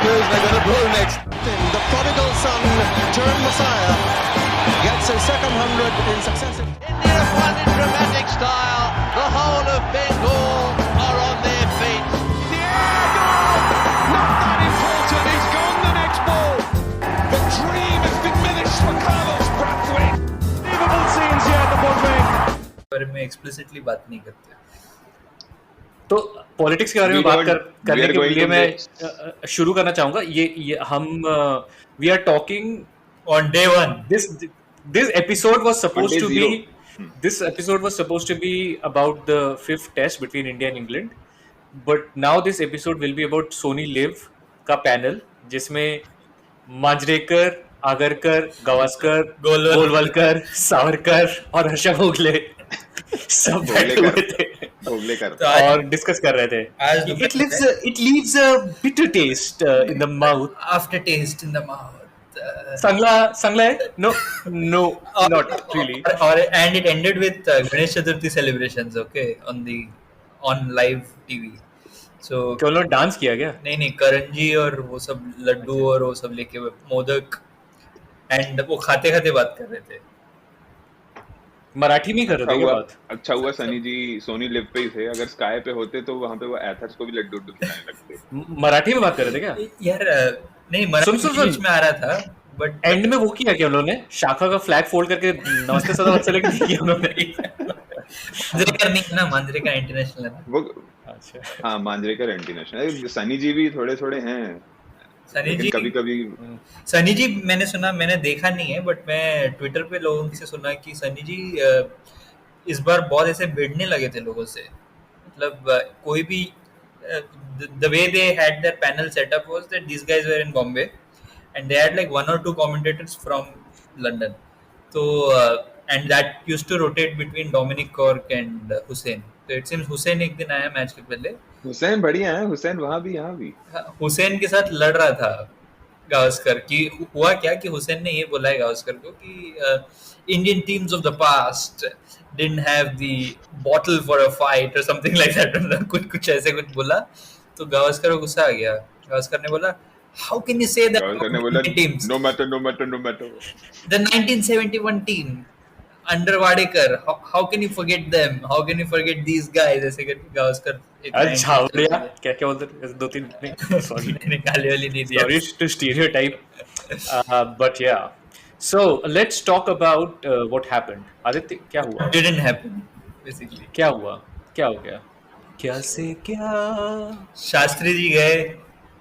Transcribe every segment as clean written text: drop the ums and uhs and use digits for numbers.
They're going to blow next. The prodigal son turned Messiah gets his second 100 in successive. India have won in dramatic style. The whole of Bengal are on their feet. Diego! Not that important. He's gone the next ball. The dream has diminished for Carlos Brathwaite. Unbelievable scenes here at the Bombay. बारे में explicitly बात नहीं करते। तो politics के बारे में बात करने के लिए मैं शुरू करना चाहूंगा। ये हम we are talking on day one. This episode was supposed to be this episode was supposed to be about the fifth test between India and England, but now this episode will be about Sony Live का panel, जिसमें मांजरेकर, आगरकर, गावस्कर, गोलवलकर, सावरकर और हर्षा भोगले सब बैठे हुए थे और discuss कर रहे थे। It leaves a bitter taste in the mouth. Aftertaste in the mouth. Sangla है? No, not really. And it ended with Ganesh Chaturthi celebrations, okay, on live TV. So क्या उन्होंने डांस किया क्या? नहीं, करंजी और वो सब लड्डू और वो सब लेके मोदक, एंड वो खाते खाते बात कर रहे थे। मराठी में कर रहे थे बात। अच्छा हुआ सनी जी सोनी लिव पे ही थे, अगर स्काई पे होते तो वहां पे वो एथर्स को भी लड्डू खिलाने लगते। मराठी में बात कर रहे थे क्या? यार नहीं, मराठी बीच में आ रहा था, बट एंड में वो किया क्या उन्होंने? शाखा का फ्लैग फोल्ड करके नमस्ते सदा सेलेक्ट किया उन्होंने। मांजरेकर नहीं ना, मांजरेकर इंटरनेशनल है वो। अच्छा हाँ, मांजरेकर इंटरनेशनल। सनी जी भी थोड़े हैं। सनी जी कभी सनी जी मैंने सुना, मैंने देखा नहीं है, बट मैं ट्विटर पे लोगों से सुना कि सनी जी इस बार बहुत ऐसे भिड़ने लगे थे लोगों से। मतलब कोई भी the way they had their panel set up was that these guys were in Bombay and they had like one or two commentators from London. So and that used to rotate between Dominic Cork and Hussain. So it seems Hussain एक दिन आया match के पहले। हुसैन बढ़िया है, हुसैन वहाँ भी यहाँ भी। हुसैन के साथ लड़ रहा था गावस्कर की। हुआ क्या कि हुसैन ने ये बोला है गावस्कर को कि Indian teams of the past didn't have the bottle for a fight or something like that. कुछ ऐसे कुछ बोला तो गावस्कर को गुस्सा आ गया। गावस्कर ने बोला how can you say that teams? No matter. The 1971 team under Wadekar, how can you forget them? How can you forget these guys? ऐसे करके गावस्कर अच्छा क्या बोलते दो तीन सॉरी निकाले वाली नहीं दिया। Sorry to stereotype, but yeah. So let's talk about what happened. Aditya क्या हुआ? Didn't happen basically. क्या हुआ? क्या हो गया? क्या से क्या? शास्त्री जी गए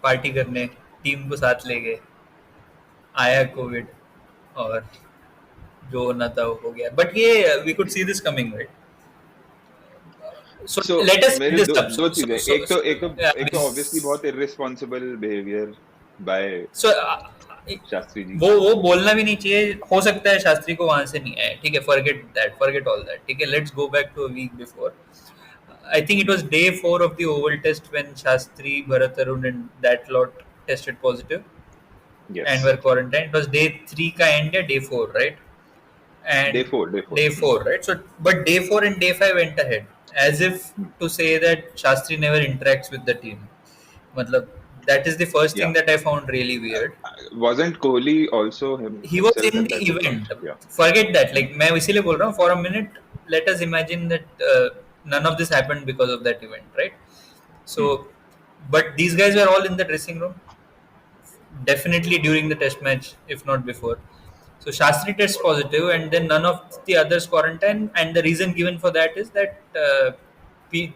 पार्टी करने, टीम को साथ ले गए, आया कोविड और जो होना था वो हो गया। बट ये we could see this coming, right? So let us this up. दो चीजें, एक तो obviously बहुत irresponsible behavior by Shastri ji. वो बोलना भी नहीं चाहिए। हो सकता है शास्त्री को वहां से नहीं आए, ठीक है, forget all that, ठीक है। Let's go back to a week before. I think it was day 4 of the Oval Test when Shastri, Bharat Arun and that lot tested positive. Yes. And were quarantined. It was day 3 का end या day 4, right? And day 4, right? So, but day 4 and day 5 went ahead, as if to say that Shastri never interacts with the team. मतलब that is the first thing that I found really weird. Wasn't Kohli also him? He was in the event. Yeah. Forget that. Like मैं इसीलिए बोल रहा हूँ, for a minute, let us imagine that none of this happened because of that event, right? So, but these guys were all in the dressing room, definitely during the test match, if not before. So Shastri tests positive, and then none of the others quarantine. And the reason given for that is that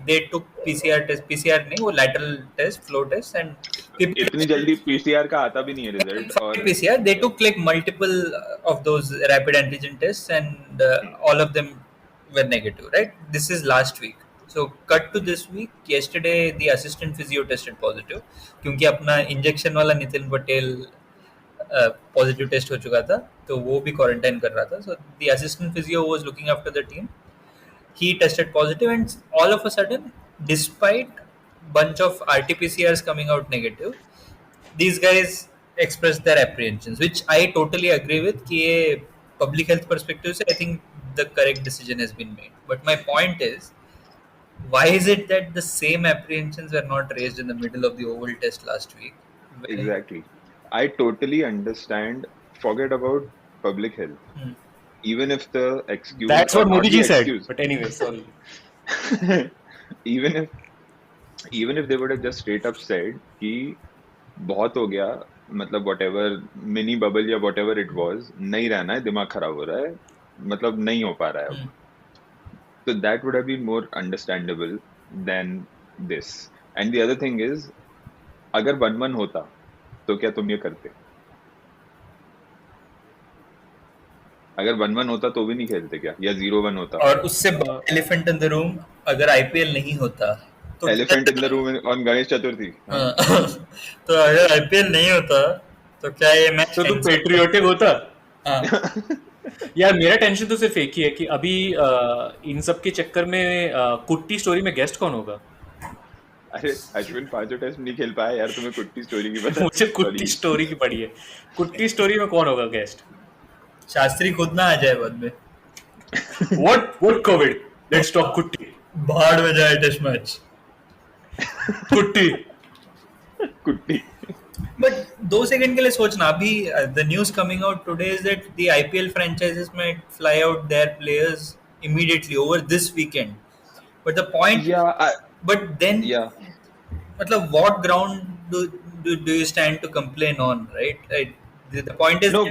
they took PCR test, PCR नहीं, वो lateral test, flow test, and इतनी जल्दी PCR का आता भी नहीं है result। और PCR they took like multiple of those rapid antigen tests, and all of them were negative, right? This is last week. So cut to this week. Yesterday the assistant physio tested positive क्योंकि अपना injection वाला Nitin Patel positive test हो चुका था, तो वो भी quarantine कर रहा था. So the assistant physio was looking after the team. He tested positive, and all of a sudden, despite bunch of RT-PCRs coming out negative, these guys expressed their apprehensions, which I totally agree with. कि ये public health perspective से I think the correct decision has been made. But my point is, why is it that the same apprehensions were not raised in the middle of the Oval Test last week, Exactly. I totally understand. Forget about public health. Even if the excuse, that's what Modi ji said. excuse, But anyway, sorry. even if they would have just straight up said कि बहुत हो गया, मतलब whatever mini bubble या whatever it was, नहीं रहना है, दिमाग खराब हो रहा है, मतलब नहीं हो पा रहा है अब. So that would have been more understandable than this. And the other thing is, अगर 1-1 होता तो क्या तुम ये करते? अगर 1-1 होता तो भी नहीं खेलते क्या, या 0-1 होता? और उससे एलिफेंट इन द रूम, अगर आईपीएल नहीं होता तो elephant in the room on Ganesh Chaturthi. तो अगर आईपीएल नहीं होता तो क्या ये मैच तो तू पेट्रियोटिक होता? यार मेरा टेंशन तो सिर्फ एक ही है कि अभी इन सब के चक्कर में कुट्टी स्टोरी में गेस्ट कौन होगा? अरे अश्विन 5 टेस्ट नहीं खेल पाया यार, तुम्हें कुट्टी स्टोरी की पता? मुझे कुट्टी स्टोरी की पड़ी है. कुट्टी स्टोरी में कौन होगा गेस्ट? शास्त्री खुद ना आ जाए बाद में. What COVID? Let's talk कुट्टी. बाहर में जाए टेस्ट मैच. कुट्टी. But 2 सेकंड के लिए सोचना, अभी the news coming out today is that the IPL franchises might fly out their players immediately over this weekend. But the point, but then, मतलब what ground do you stand to complain on, right? The point is no,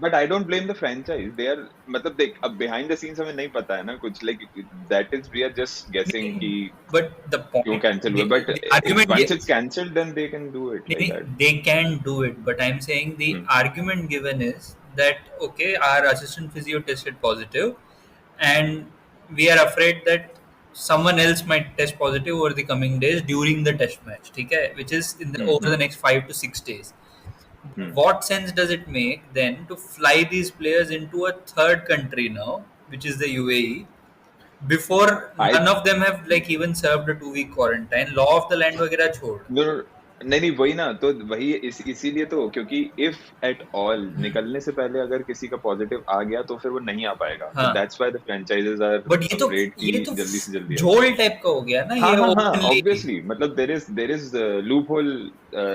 but I don't blame the franchise. They are, मतलब देख, अब behind the scenes हमें नहीं पता है ना कुछ, like that is we are just guessing कि but the point क्यों cancel हुआ, but once it's cancelled then they can do it like that. They can do it, but I'm saying the argument given is that okay, our assistant physio tested positive and we are afraid that someone else might test positive over the coming days during the test match, ठीक है, which is in over the next 5 to 6 days. What sense does it make then to fly these players into a third country now, which is the UAE, before none of them have like even served a 2-week quarantine? Law of the land वगैरह छोड़. नहीं वही ना, तो वही इसीलिए तो, क्योंकि if at all निकलने से पहले अगर किसी का पॉजिटिव आ गया तो फिर वो नहीं आ पाएगा. That's why the franchises are afraid कि जल्दी से जल्दी झोल टाइप का हो गया ना ये. Obviously, मतलब there is loophole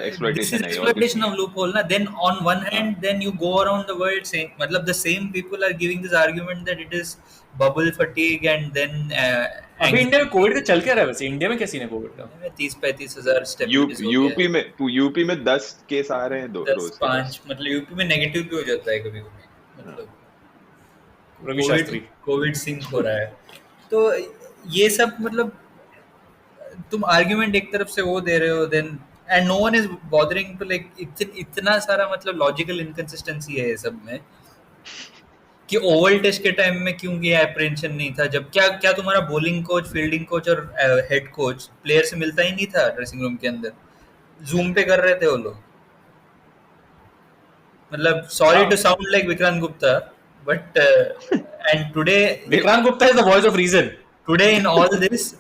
exploitation है. Exploitation of loophole ना. Then on one hand, then you go around the world saying, मतलब the same people are giving this argument that it is bubble fatigue and then अभी India में Covid का चल क्या रहा है? वैसे इंडिया में क्या सीन है कोविड का? 30-35 हजार स्टेप. यूपी में 10 केस आ रहे हैं रोज. 5 मतलब यूपी में नेगेटिव भी हो जाता है कभी कभी, मतलब रवि शास्त्री कोविड सिंक हो रहा है. तो ये सब मतलब तुम आर्गुमेंट एक तरफ से वो दे रहे हो, then and no one is bothering to like इतना सारा मतलब लॉजिकल इनकंसिस्टेंसी है ये सब में कि ओवल टेस्ट के टाइम में क्यों ये एप्रेंशन नहीं था, जब क्या तुम्हारा बॉलिंग कोच, फील्डिंग कोच और हेड कोच प्लेयर से मिलता ही नहीं था ड्रेसिंग रूम के अंदर, जूम पे कर रहे थे वो लोग. मतलब sorry to sound like Vikrant Gupta, but and today Vikrant Gupta is the voice of reason. Today in all this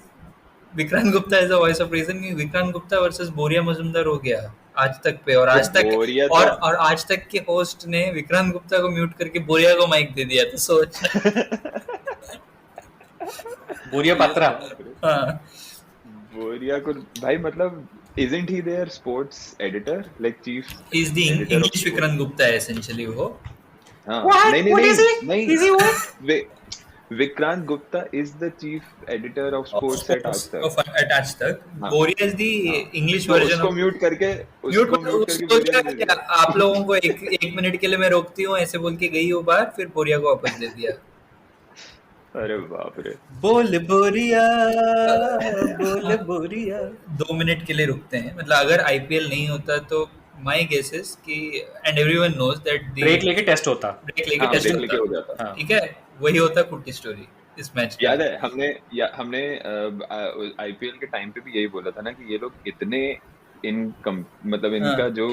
Vikrant Gupta is the voice of reason. Vikrant Gupta versus Boria Majumdar हो गया आज तक पे, और आज तक और आज तक के होस्ट ने विक्रांत गुप्ता को म्यूट करके बोरिया को माइक दे दिया. तो सोच बोरिया पात्रा. बोरिया को भाई, मतलब isn't he their sports editor, like chief? He's the English Vikrant Gupta essentially वो. हाँ. नहीं. Is he what? Vikrant Gupta is the chief editor of sports at Aaj Tak. At Aaj Tak. Boria is the English version. उसको mute करके आप लोगों को एक minute के लिए मैं रोकती हूँ ऐसे बोल के गई वो बार, फिर बोरिया को वापस दे दिया. अरे बाप रे. बोल बोरिया 2 मिनट के लिए रुकते हैं. मतलब अगर आईपीएल नहीं होता तो माय गेस इज कि and everyone knows that break लेके टेस्ट होता. हो जाता. ठीक है, वही होता कुट्टी स्टोरी इस मैच. याद है हमने आईपीएल के टाइम पे भी यही बोला था ना कि ये लोग इतने मतलब इनका जो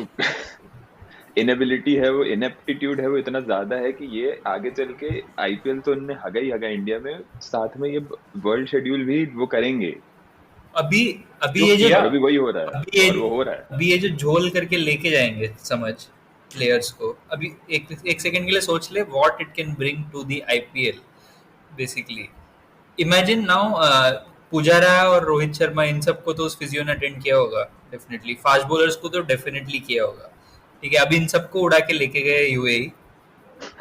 इनएबिलिटी है, वो इनएप्टीट्यूड है, वो इतना ज्यादा है कि ये आगे चल के आईपीएल तो इनने हगा ही हगा इंडिया में, साथ में ये वर्ल्ड शेड्यूल भी वो करेंगे. अभी ये जो अभी वही हो रहा है और वो हो रहा है. अभी ये जो झोल करके लेके जाएंगे समझ प्लेयर्स को. अभी एक सेकंड के लिए सोच ले what it can bring to the IPL. Basically imagine now Pujara और रोहित शर्मा इन सबको तो उस फिजियो ने अटेंड किया होगा डेफिनेटली, फास्ट बॉलर्स को तो डेफिनेटली किया होगा, ठीक है। अब इन सबको उड़ा के लेके गए यूएई,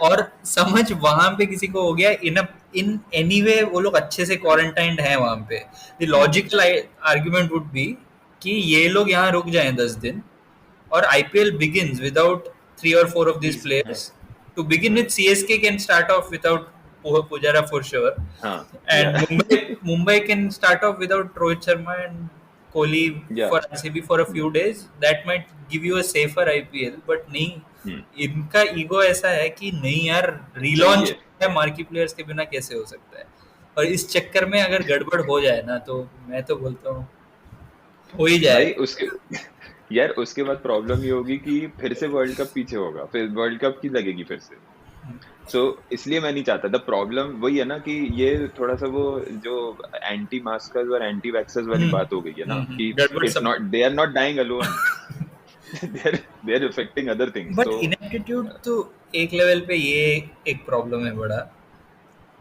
और समझ वहां पे किसी को हो गया इन एनीवे वो लोग अच्छे से क्वारंटाइंड हैं वहां पे। The logical argument would be कि ये लोग यहाँ रुक जाएं 10 दिन और IPL begins without 3 or 4 of these players. To begin with, CSK can start off without Pujara for sure, and Mumbai can start off without Rohit Sharma and Kohli for RCB for a few days. That might give you a safer IPL, but नहीं, इनका ego ऐसा है कि नहीं यार, relaunch है marquee players के बिना कैसे हो सकता है, और इस चक्कर में अगर गड़बड़ हो जाए ना तो मैं तो बोलता हूँ हो ही जाए यार। उसके बाद प्रॉब्लम ये होगी कि फिर से वर्ल्ड कप पीछे होगा, फिर वर्ल्ड कप की लगेगी फिर से। सो इसलिए मैं नहीं चाहता। द प्रॉब्लम वही है ना कि ये थोड़ा सा वो जो एंटी मास्कर्स और एंटी वैक्सर्स वाली बात हो गई है ना कि it's not, they are not dying alone, they are affecting other things. But ineptitude तो एक लेवल पे ये एक प्रॉब्लम है बड़ा।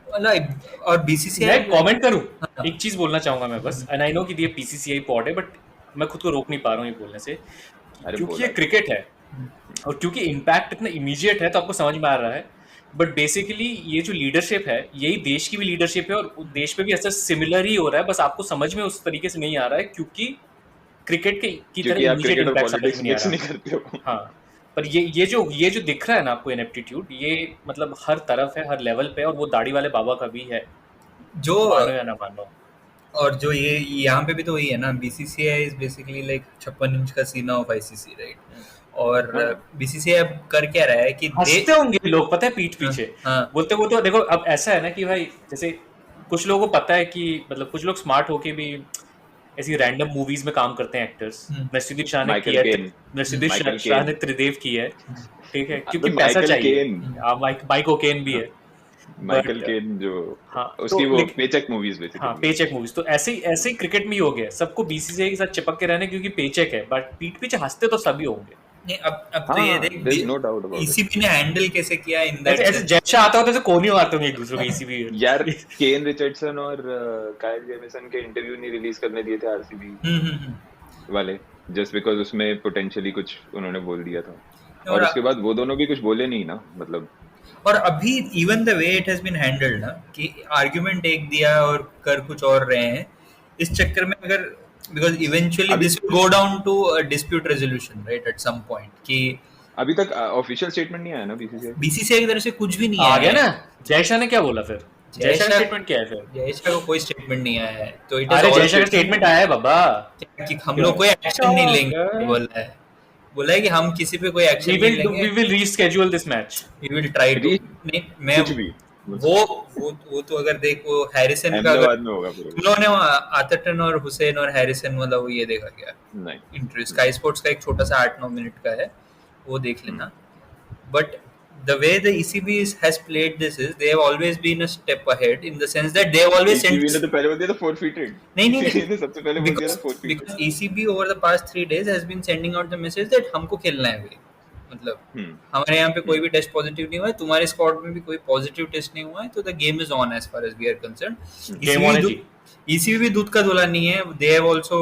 और बीसीसीआई, मैं कमेंट करूं, एक चीज बोलना चाहूंगा मैं बस, एंड आई नो कि ये पीसीसीआई पॉड है, बट मैं खुद को रोक नहीं पा रहा हूँ ये बोलने से, क्योंकि ये क्रिकेट है और क्योंकि इम्पैक्ट इतना इमीडिएट है तो आपको समझ में आ रहा है। बट बेसिकली ये जो लीडरशिप है, यही देश की भी लीडरशिप है, और देश पे भी ऐसा सिमिलर ही हो रहा है, बस आपको समझ में उस तरीके से नहीं आ रहा है क्योंकि क्रिकेट की तरह इमीडिएट इम्पैक्ट समझ में नहीं आ रहा। हाँ, पर ये जो दिख रहा है ना आपको इनएप्टीट्यूड, ये मतलब हर तरफ है, हर लेवल पे, और वो दाढ़ी वाले बाबा का भी है, जो मानो या ना मानो। और जो ये यहाँ पे भी तो वही है ना, BCCI is basically like 56 inch का सीना ऑफ आईसीसी, राइट? और बीसीसीआई अब कर क्या रहा है कि हंसते होंगे लोग, पता है, पीठ पीछे बोलते वो तो देखो। अब ऐसा है ना कि भाई जैसे कुछ लोगों को पता है कि मतलब कुछ लोग स्मार्ट होके भी ऐसी रैंडम मूवीज में काम करते हैं एक्टर्स। नसीरुद्दीन शाह ने किया है, नसीरुद्दीन शाह ने त्रिदेव की है, ठीक है, क्योंकि पैसा चाहिए। माइक ओकेन भी है, माइकल केन जो उसकी वो पेचेक मूवीज बेसिकली। हाँ, पेचेक मूवीज। तो ऐसे क्रिकेट में ही हो गया, सबको बीसीसीआई के साथ चिपक के रहने क्योंकि पेचेक है, बट पीठ पीछे हंसते तो सभी होंगे। नहीं, अब तो ये देख, नो डाउट अबाउट ईसीबी ने हैंडल कैसे किया इन दैट। ऐसे जैसा आता होता है कोई नहीं मारते होंगे एक दूसरे को ईसीबी। यार केन रिचर्डसन और काइल जेमिसन के इंटरव्यू नहीं रिलीज करने दिए थे आरसीबी वाले, जस्ट बिकॉज उसमें पोटेंशियली कुछ उन्होंने बोल दिया था, और उसके बाद वो दोनों भी कुछ बोले नहीं ना, मतलब। और अभी even the way it has been handled ना, कि आर्गुमेंट एक दिया और कर कुछ और रहे हैं, इस चक्कर में अगर, because eventually this will go down to a dispute resolution, right, at some point, कि अभी तक ऑफिशियल स्टेटमेंट नहीं आया ना बीसीसीआई की तरफ से, कुछ भी नहीं आ गया ना। जयशाह ने क्या बोला फिर? जयशाह का स्टेटमेंट क्या है फिर? जयशाह को कोई स्टेटमेंट नहीं आया है, तो अरे जयशाह का स्टेटमेंट आया है बाबा कि हम लोग कोई एक्शन नहीं लेंगे, बोला है कि हम किसी पे कोई एक्शन नहीं लेंगे, we will reschedule this match, we will try to। नहीं, मैं कुछ भी वो तो अगर देख, वो हैरिसन का उन्होंने आतरटन और हुसैन और हैरिसन वाला वो ये देखा क्या इंटरव्यू, स्काई स्पोर्ट्स का एक छोटा सा 8-9 मिनट का है, वो देख लेना। But the way the ECB has played this is they have always been a step ahead in the sense that they have always sent। ECB ने तो पहले बोल दिया था forfeited। नहीं सबसे पहले बोल दिया था forfeited, because ECB over the past 3 days has been sending out the message that हमको खेलना है भाई, मतलब हमारे यहाँ पे कोई भी टेस्ट पॉजिटिव नहीं हुआ है, तुम्हारे स्क्वाड में भी कोई पॉजिटिव टेस्ट नहीं हुआ है, तो the game is on as far as we are concerned. ECB भी दूध का धुला नहीं है, they have also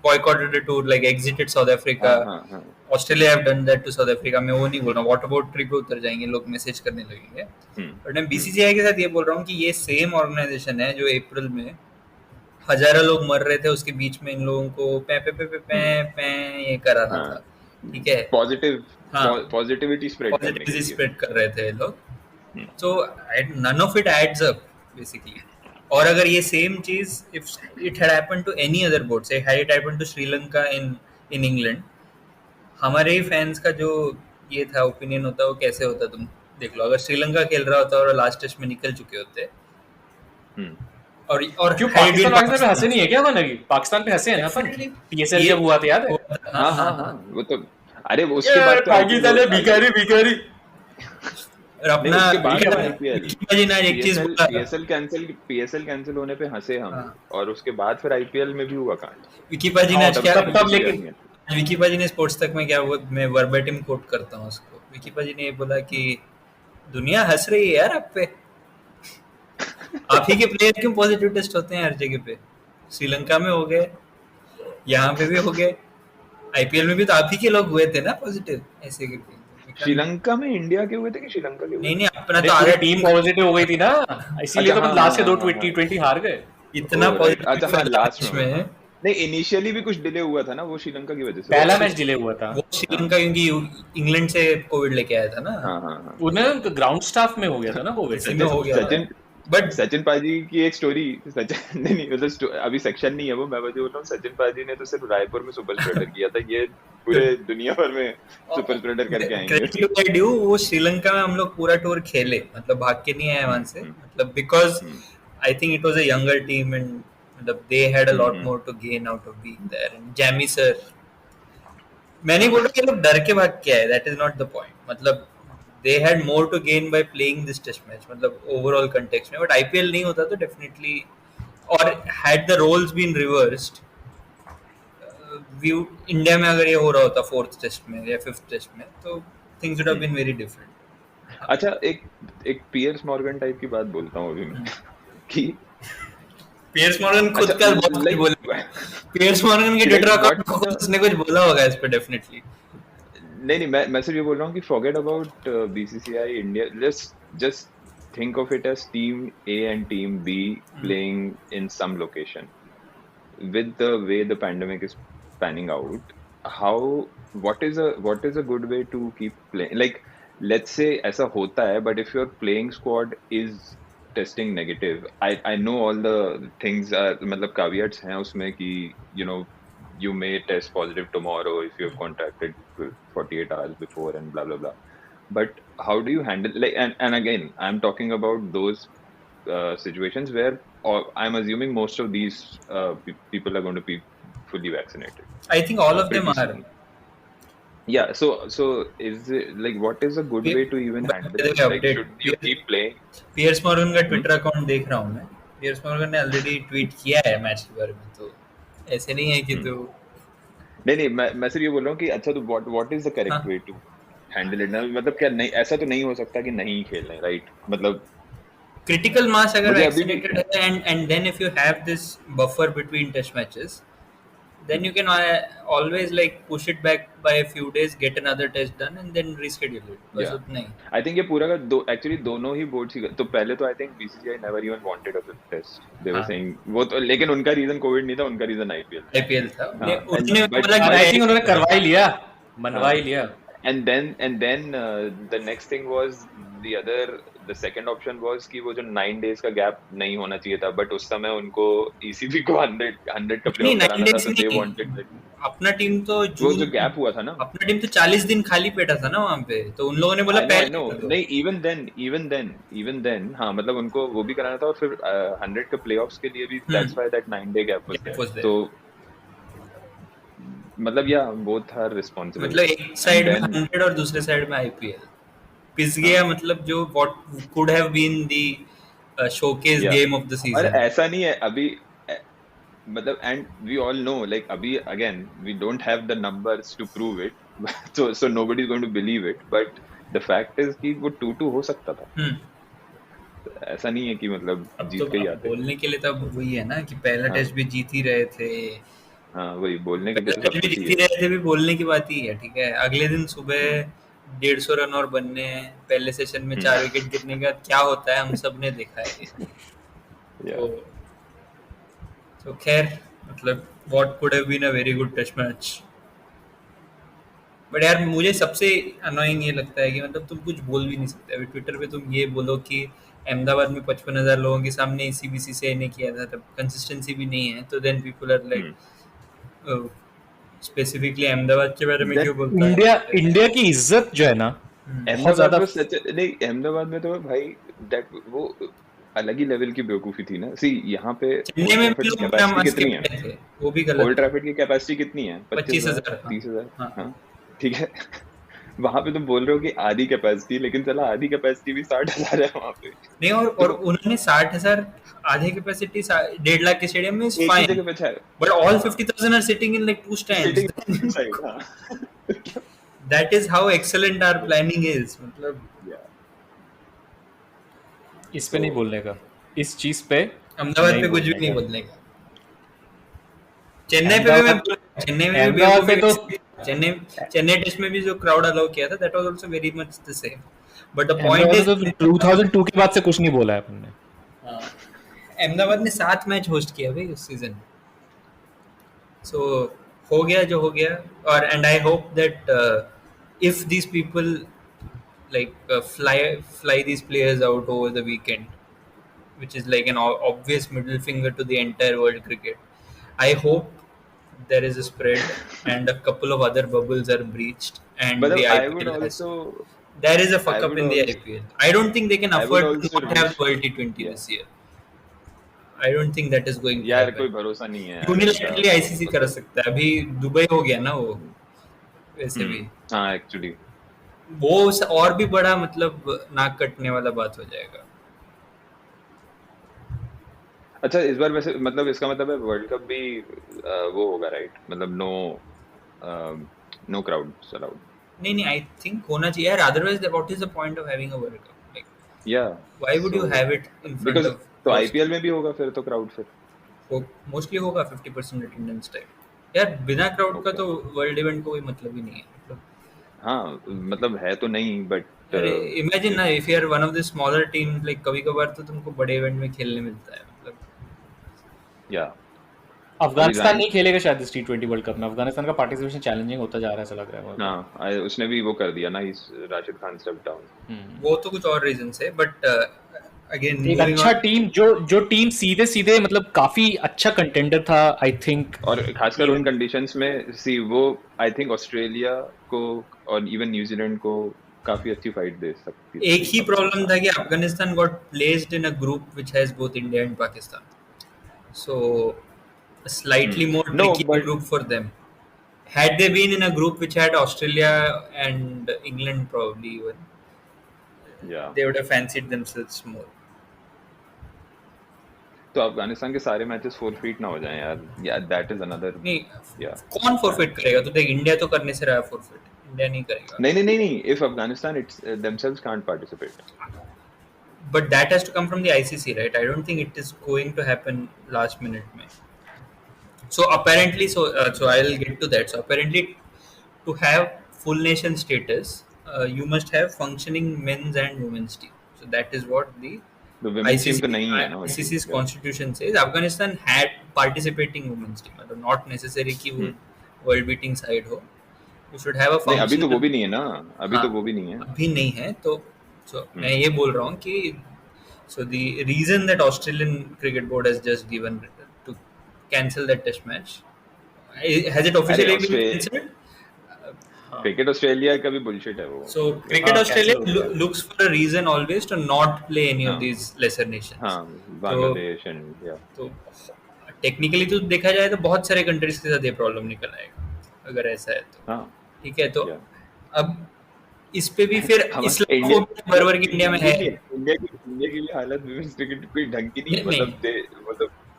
boycotted a tour, like exited South Africa। Australia have done that to South Africa। मैं वो नहीं बोल रहा हूँ, what about ट्रिप पे उतर जाएंगे लोग, मैसेज करने लगेंगे। बट मैं बीसीसीआई के साथ ये बोल रहा हूँ कि ये सेम ऑर्गेनाइजेशन है जो अप्रैल में हजारों लोग मर रहे थे, उसके बीच में इन लोगों को पे ये कराना था, ठीक है, पॉजिटिविटी स्प्रेड कर रहे थे लोग, so none of it adds up basically। और अगर ये सेम चीज if it had happened to any other boat, say had it happened to Sri Lanka in England, हमारे ही फैंस का जो ये था ओपिनियन होता, वो कैसे होता तुम देख लो। अगर श्रीलंका खेल रहा होता और लास्ट टेस्ट में निकल चुके होते, और क्यों पाकिस्तान पे हंसे नहीं है क्या? पाकिस्तान पे हंसे हैं ना अपन, पीएसएल जब हुआ था याद है? हाँ, वो तो अरे उसके बाद पाकिस्तान है भिखारी। अपना पीएसएल कैंसिल होने पे हंसे हम, और उसके बाद फिर आईपीएल में भी हुआ कांड। विकी पाजी ने विकी पाजी ने स्पोर्ट्स तक में क्या हुआ, मैं वर्बेटिम कोट करता हूँ उसको, विकी पाजी ने ये बोला कि दुनिया हंस रही है यार आप पे, आप ही के प्लेयर क्यों पॉजिटिव टेस्ट होते हैं हर जगह पे? श्रीलंका में हो गए, यहाँ पे भी हो गए, आईपीएल में भी तो आप ही के लोग हुए थे ना पॉजिटिव ऐसे करके। श्रीलंका में इंडिया के हुए थे कि श्रीलंका के हुए? नहीं अपना अरे तो पूरी आधा टीम पॉजिटिव हो गई थी ना, इसीलिए अच्छा, तो हाँ, लास्ट के दो हाँ, हाँ, T20 हार गए। इतना अच्छा हाँ, पॉजिटिव लास्ट में नहीं, इनिशियली भी कुछ डिले हुआ था ना, वो श्रीलंका की वजह से। पहला मैच डिले हुआ था वो श्रीलंका क्योंकि इंग्लैंड से कोविड लेके आया था ना। हाँ। उन्हें ग्राउंड स्टाफ में हो गया था ना कोविड। इसी में हो गया सचिन बट सचिन पाजी की एक स्टोरी, सचिन नहीं मतलब अभी सेक्शन नहीं है वो, मैं वजह बोल रहा हूँ, सचिन पाजी ने तो सिर्फ रायपुर में सुपर स्प्रेडर किया था, ये पूरे दुनिया भर में सुपर स्प्रेडर करके आएंगे। वो श्रीलंका में हम लोग पूरा टूर खेले, मतलब भाग के नहीं आए वहां से, मतलब because I think it was a younger team and मतलब they had a lot more to gain out of being there and Jamie sir. मैं नहीं बोल रहा कि लोग डर के भाग के आए, that is not the point, मतलब they had more to gain by playing this test match, मतलब overall context में, but IPL नहीं होता तो definitely, और had the roles been reversed, India में अगर ये हो रहा होता 4th टेस्ट में या 5th टेस्ट में तो things would have been very different। अच्छा, एक पियर्स मॉर्गन टाइप की बात बोलता हूँ अभी मैं कि पियर्स मॉर्गन खुद का बहुत कुछ बोले, पियर्स मॉर्गन के ट्विटर अकाउंट को उसने कुछ बोला होगा इस पे डेफिनेटली। नहीं मैं सिर्फ ये बोल रहा हूँ कि forget about BCCI India, just think of it as team A and team B playing in some location. With the way the pandemic is panning out, what is a good way to keep playing? Like let's say ऐसा होता है, but if your playing squad is testing negative, I know all the things are मतलब caveats हैं उसमें कि you know you may test positive tomorrow if you have contracted 48 hours before and blah blah blah, but how do you handle, like, and again I'm talking about those situations where I'm assuming most of these people are going to be fully vaccinated. I think all of them are. Yeah, so is it, like, what is a good way to even handle it? Like, should you keep playing? Piers Morgan का Twitter account देख रहा हूँ मैं, Piers Morgan ने already tweet किया है match के बारे में, तो ऐसे नहीं है कि तो नहीं मैं सिर्फ ये बोल रहा हूँ कि अच्छा तो what is the correct way to handle it? मतलब क्या नहीं, ऐसा तो नहीं हो सकता कि नहीं खेलना, राइट? मतलब critical mass अगर vaccinated है and then if you have this buffer between test matches, then you can always like push it back by a few days, get another test done and then reschedule it. बस उतना ही। I think ये पूरा का actually दोनों ही boards ही, तो पहले तो I think BCCI never even wanted a fifth test. They were saying वो तो, लेकिन उनका रीजन कोविड नहीं था, उनका रीजन IPL था। उन्होंने करवा ही लिया, मनवा ही लिया। And then the next thing was the second option was कि वो जो 9 days का गैप नहीं होना चाहिए था, बट उस समय उनको ECB को 100 का प्लेऑफ कराना था, तो they wanted that. अपना टीम तो वो जो गैप हुआ था ना, अपना टीम तो 40 दिन खाली पेटा था ना वहाँ पे, तो उन लोगों ने बोला पहले नहीं, even then हाँ, मतलब उनको वो भी कराना था, और फिर 100 का प्लेऑफ्स के लिए भी that's why that 9 day gap was there. तो मतलब या both are responsible. मतलब एक साइड में 100 और दूसरे साइड में IPL पिस गया, मतलब जो what could have been the showcase game of the season। और ऐसा नहीं है अभी, मतलब and we all know, like अभी again we don't have the numbers to prove it, so nobody is going to believe it, but the fact is कि वो 2-2 हो सकता था। ऐसा नहीं है कि मतलब जीत के ही आते। बोलने के लिए तो वही है ना कि पहला टेस्ट भी जीत ही रहे थे। हाँ, वही बोलने के लिए तो जीत ही रहे थे भी बोलने की बात ही है, ठीक है। अगले दिन सुबह 150 रन और बनने, पहले सेशन में 4 विकेट गिरने का क्या होता है हम सब ने देखा है। तो खैर मतलब what could have been a very good test match, but यार मुझे सबसे अनोइंग ये लगता है कि मतलब तुम कुछ बोल भी नहीं सकते। अभी ट्विटर पे तुम ये बोलो कि अहमदाबाद में 55,000 लोगों के सामने ECBC से इन्हें किया था, तब कंसिस्टेंसी भी नहीं है, तो then people are like specifically Ahmedabad के बारे में क्यों बोलता है? इंडिया की इज्जत जो है ना बहुत ज्यादा। नहीं, अहमदाबाद में तो भाई वो अलग ही लेवल की बेवकूफी थी ना। सी यहाँ पे चेन्नई में भी लोग कितनी है, वो भी गलत। ओल्ड ट्रैफर्ड की कैपेसिटी कितनी है? 25,000 30,000। हाँ ठीक है। वहाँ पे तुम बोल रहे हो कि आधी कैपेसिटी, लेकिन चला आधी कैपेसिटी भी 60,000 है वहाँ पे। नहीं, और उन्होंने 60,000 आधे कैपेसिटी 1.5 लाख के स्टेडियम में is fine, but all 50,000 are sitting in like 2 stands. That is how excellent our planning is. मतलब इस पे नहीं बोलने का। इस चीज पे अहमदाबाद पे कुछ भी नहीं बोलने का। चेन्नई पे भी मैं चेन्नई में भी अहमदाबाद पे तो चेन्नई टेस्ट में भी जो क्राउड अलाउ किया था that was also very much the same, but the point Ahmedabad is तो 2002 के बाद से कुछ नहीं बोला है अपन ने। अहमदाबाद ने 7 मैच होस्ट किया भाई उस सीजन, सो हो गया जो हो गया। और and I hope that if these people like fly these players out over the weekend, which is like an obvious middle finger to the entire world cricket. I hope there is a spread and a couple of other bubbles are breached and But the I IPL would has, also there is a fuck I up would in the also- IPL. I don't think they can I would afford to also not have wish- World T20 this year. I don't think that is going to यार happen. कोई भरोसा नहीं है। Unilaterally ICC कर सकता है, अभी Dubai हो गया ना वो, वैसे भी हाँ एक्चुअली वो और भी बड़ा मतलब नाक कटने वाला बात हो जाएगा। अच्छा इस बार वैसे मतलब इसका मतलब है वर्ल्ड कप भी वो होगा राइट, मतलब नो क्राउड्स अलाउड। नहीं आई थिंक होना चाहिए यार, otherwise what is the point of having a world cup, like या why would you have it in front because of, तो आईपीएल में भी होगा फिर तो क्राउड फिर मोस्टली होगा 50% अटेंडेंस टाइप यार, बिना क्राउड का तो वर्ल्ड इवेंट को कोई मतलब ही नहीं है। मतलब हाँ मतलब है तो नहीं बट इमेजिन ना if you are one of the smaller team, like कभी कभार तो तुमको बड़े इवेंट में खेलने मिलता है, मतलब या अफगानिस्तान नहीं खेलेगा शायद इस T20 वर्ल्ड कप में। अफगानिस्तान का पार्टिसिपेशन चैलेंजिंग होता जा रहा है ऐसा लग रहा है। हाँ उसने भी वो कर दिया ना, इस राशिद खान स्टेप डाउन। वो तो कुछ और रीजन है, बट अगेन एक अच्छा टीम जो टीम सीधे मतलब काफी अच्छा कंटेंडर था आई थिंक, और खासकर उन कंडीशंस में सी वो आई थिंक ऑस्ट्रेलिया को और इवन न्यूजीलैंड को काफी अच्छी फाइट दे सकती है। एक ही प्रॉब्लम था कि Afghanistan got placed in a group which has both India and Pakistan, so a slightly more tricky group for them. Had they been in a group which had Australia and England probably even, they would have fancied themselves more. तो अफगानिस्तान के सारे matches forfeit ना हो जाएं यार, या that is another. नहीं कौन फोरफीट करेगा? तो देख इंडिया तो करने से रहा है फोरफीट, इंडिया नहीं करेगा। नहीं if Afghanistan it's themselves can't participate, but that has to come from the ICC, right? I don't think it is going to happen last minute mein. So apparently so I'll get to that. So apparently to have full nation status you must have functioning men's and women's team, so that is what the women's team तो नहीं है ना ICC's constitution says. Afghanistan had participating women's team, मतलब not necessary कि वो world beating side हो, you should have a function। अभी तो वो भी नहीं है ना, अभी तो वो भी नहीं है, अभी नहीं है। तो मैं ये बोल रहा हूँ कि so the reason that Australian Cricket Board has just given to cancel that test match, has it officially been cancelled? Cricket Australia का भी बुलशिट है वो। So Cricket Australia looks for a reason always to not play any of these lesser nations. हाँ Bangladesh and या तो technically तो देखा जाए तो बहुत सारे कंट्रीज के साथ ये प्रॉब्लम निकल आएगा अगर ऐसा है तो। हाँ ठीक है, तो अब इस पे भी फिर इस्लामोफोबिया भर के इंडिया में है। इंडिया की भी हालत विमेंस क्रिकेट कोई ढंग की नहीं,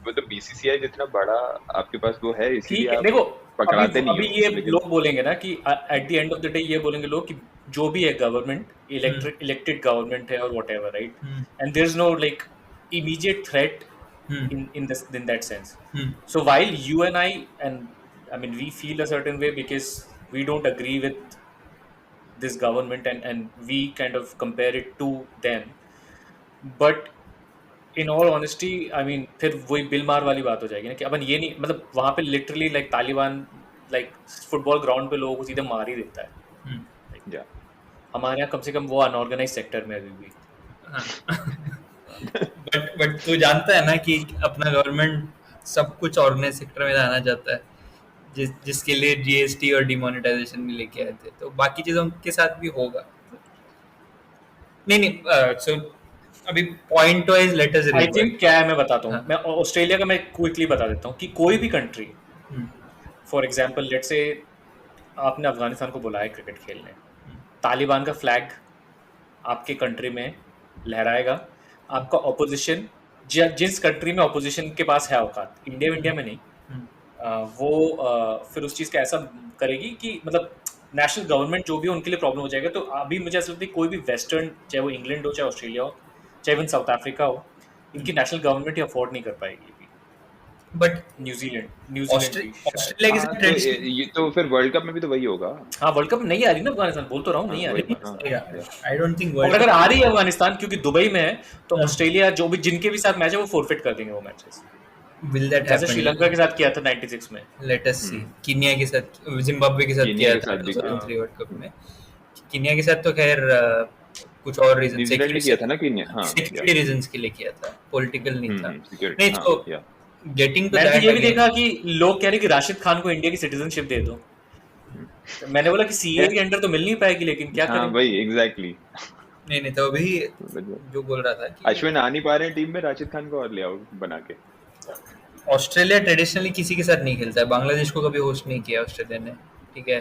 मतलब बीसीसीआई जितना बड़ा आपके पास वो है, इसलिए देखो पकड़ाते नहीं। अभी ये लोग बोलेंगे ना कि at the end of the day ये बोलेंगे लोग कि जो भी है गवर्नमेंट इलेक्टेड गवर्नमेंट है और whatever, right, and there is no like immediate threat in that sense. So while you and I mean we feel a certain way because we don't agree with this government and we kind of compare it to them, but in all honesty I mean फिर वही bill मार वाली बात हो जाएगी ना कि अपन ये नहीं, मतलब वहाँ पे literally like Taliban like football ground पे लोगों को सीधे मार ही देता है। हमारे यहाँ कम से कम वो अनऑर्गेनाइज सेक्टर में अभी भी बट तू जानता है ना कि अपना गवर्नमेंट सब कुछ ऑर्गेनाइज सेक्टर में लाना चाहता है, जिसके लिए जीएसटी और डिमोनेटाइजेशन भी लेके आए थे, तो बाकी चीजों के साथ भी होगा। नहीं सो अभी point wise let us I think क्या है मैं बताता हूँ। मैं ऑस्ट्रेलिया का मैं क्विकली बता देता हूँ कि कोई भी country for example let's say आपने अफगानिस्तान को बुलाया क्रिकेट खेलने, तालिबान का फ्लैग आपके कंट्री में लहराएगा, आपका ऑपोजिशन जिस कंट्री में ऑपोजिशन के पास है औकात, इंडिया में नहीं, वो फिर उस चीज़ का ऐसा करेगी कि मतलब नेशनल गवर्नमेंट जो भी उनके लिए प्रॉब्लम हो जाएगा। तो अभी मुझे ऐसा लगता है कोई भी वेस्टर्न, चाहे वो इंग्लैंड हो, चाहे ऑस्ट्रेलिया हो, चाहे इवन साउथ अफ्रीका हो, इनकी नेशनल गवर्नमेंट ही अफोर्ड नहीं कर पाएगी बट न्यूजीलैंड की शायद। ऑस्ट्रेलिया के साथ तो ट्रेडिशन ये तो फिर वर्ल्ड कप में भी तो वही होगा। हाँ वर्ल्ड कप नहीं आ रही ना अफगानिस्तान, बोल तो रहा हूँ नहीं आ वही, रही। हाँ, आई डोंट थिंक और अगर आ रही है अफगानिस्तान क्योंकि दुबई में है तो ऑस्ट्रेलिया जो भी जिनके भी साथ मैच है वो फोरफिट कर देंगे वो मैचेस, विल दैट जैसे हैपन? श्रीलंका के साथ किया था 96 में। लेट अस सी। कीनिया के साथ, जिम्बाब्वे के साथ कीनिया किया के था साथ भी 2003 वर्ल्ड कप में। कीनिया के साथ तो खैर कुछ और रीजन, न्यूजीलैंड ने किया था ना कीनिया, हाँ सिक्योरिटी रीजंस के लिए किया था, पॉलिटिकल नहीं था। सिक्योरिटी, नहीं तो हाँ, गेटिंग टू मैंने दैट तो ये भी देखा कि लोग कह रहे कि राशिद खान को इंडिया की सिटीजनशिप दे दो। मैंने बोला कि सीए के अंडर तो मिल नहीं पाएगी, लेकिन क्या हाँ करें। भाई एग्जैक्टली। नहीं तो अभी जो बोल रहा था कि अश्विन आ नहीं पा रहे हैं टीम में, राशिद खान को और ले आओ बना के। ऑस्ट्रेलिया ट्रेडिशनली किसी के साथ नहीं खेलता है, बांग्लादेश को कभी होस्ट नहीं किया ऑस्ट्रेलिया ने, ठीक है।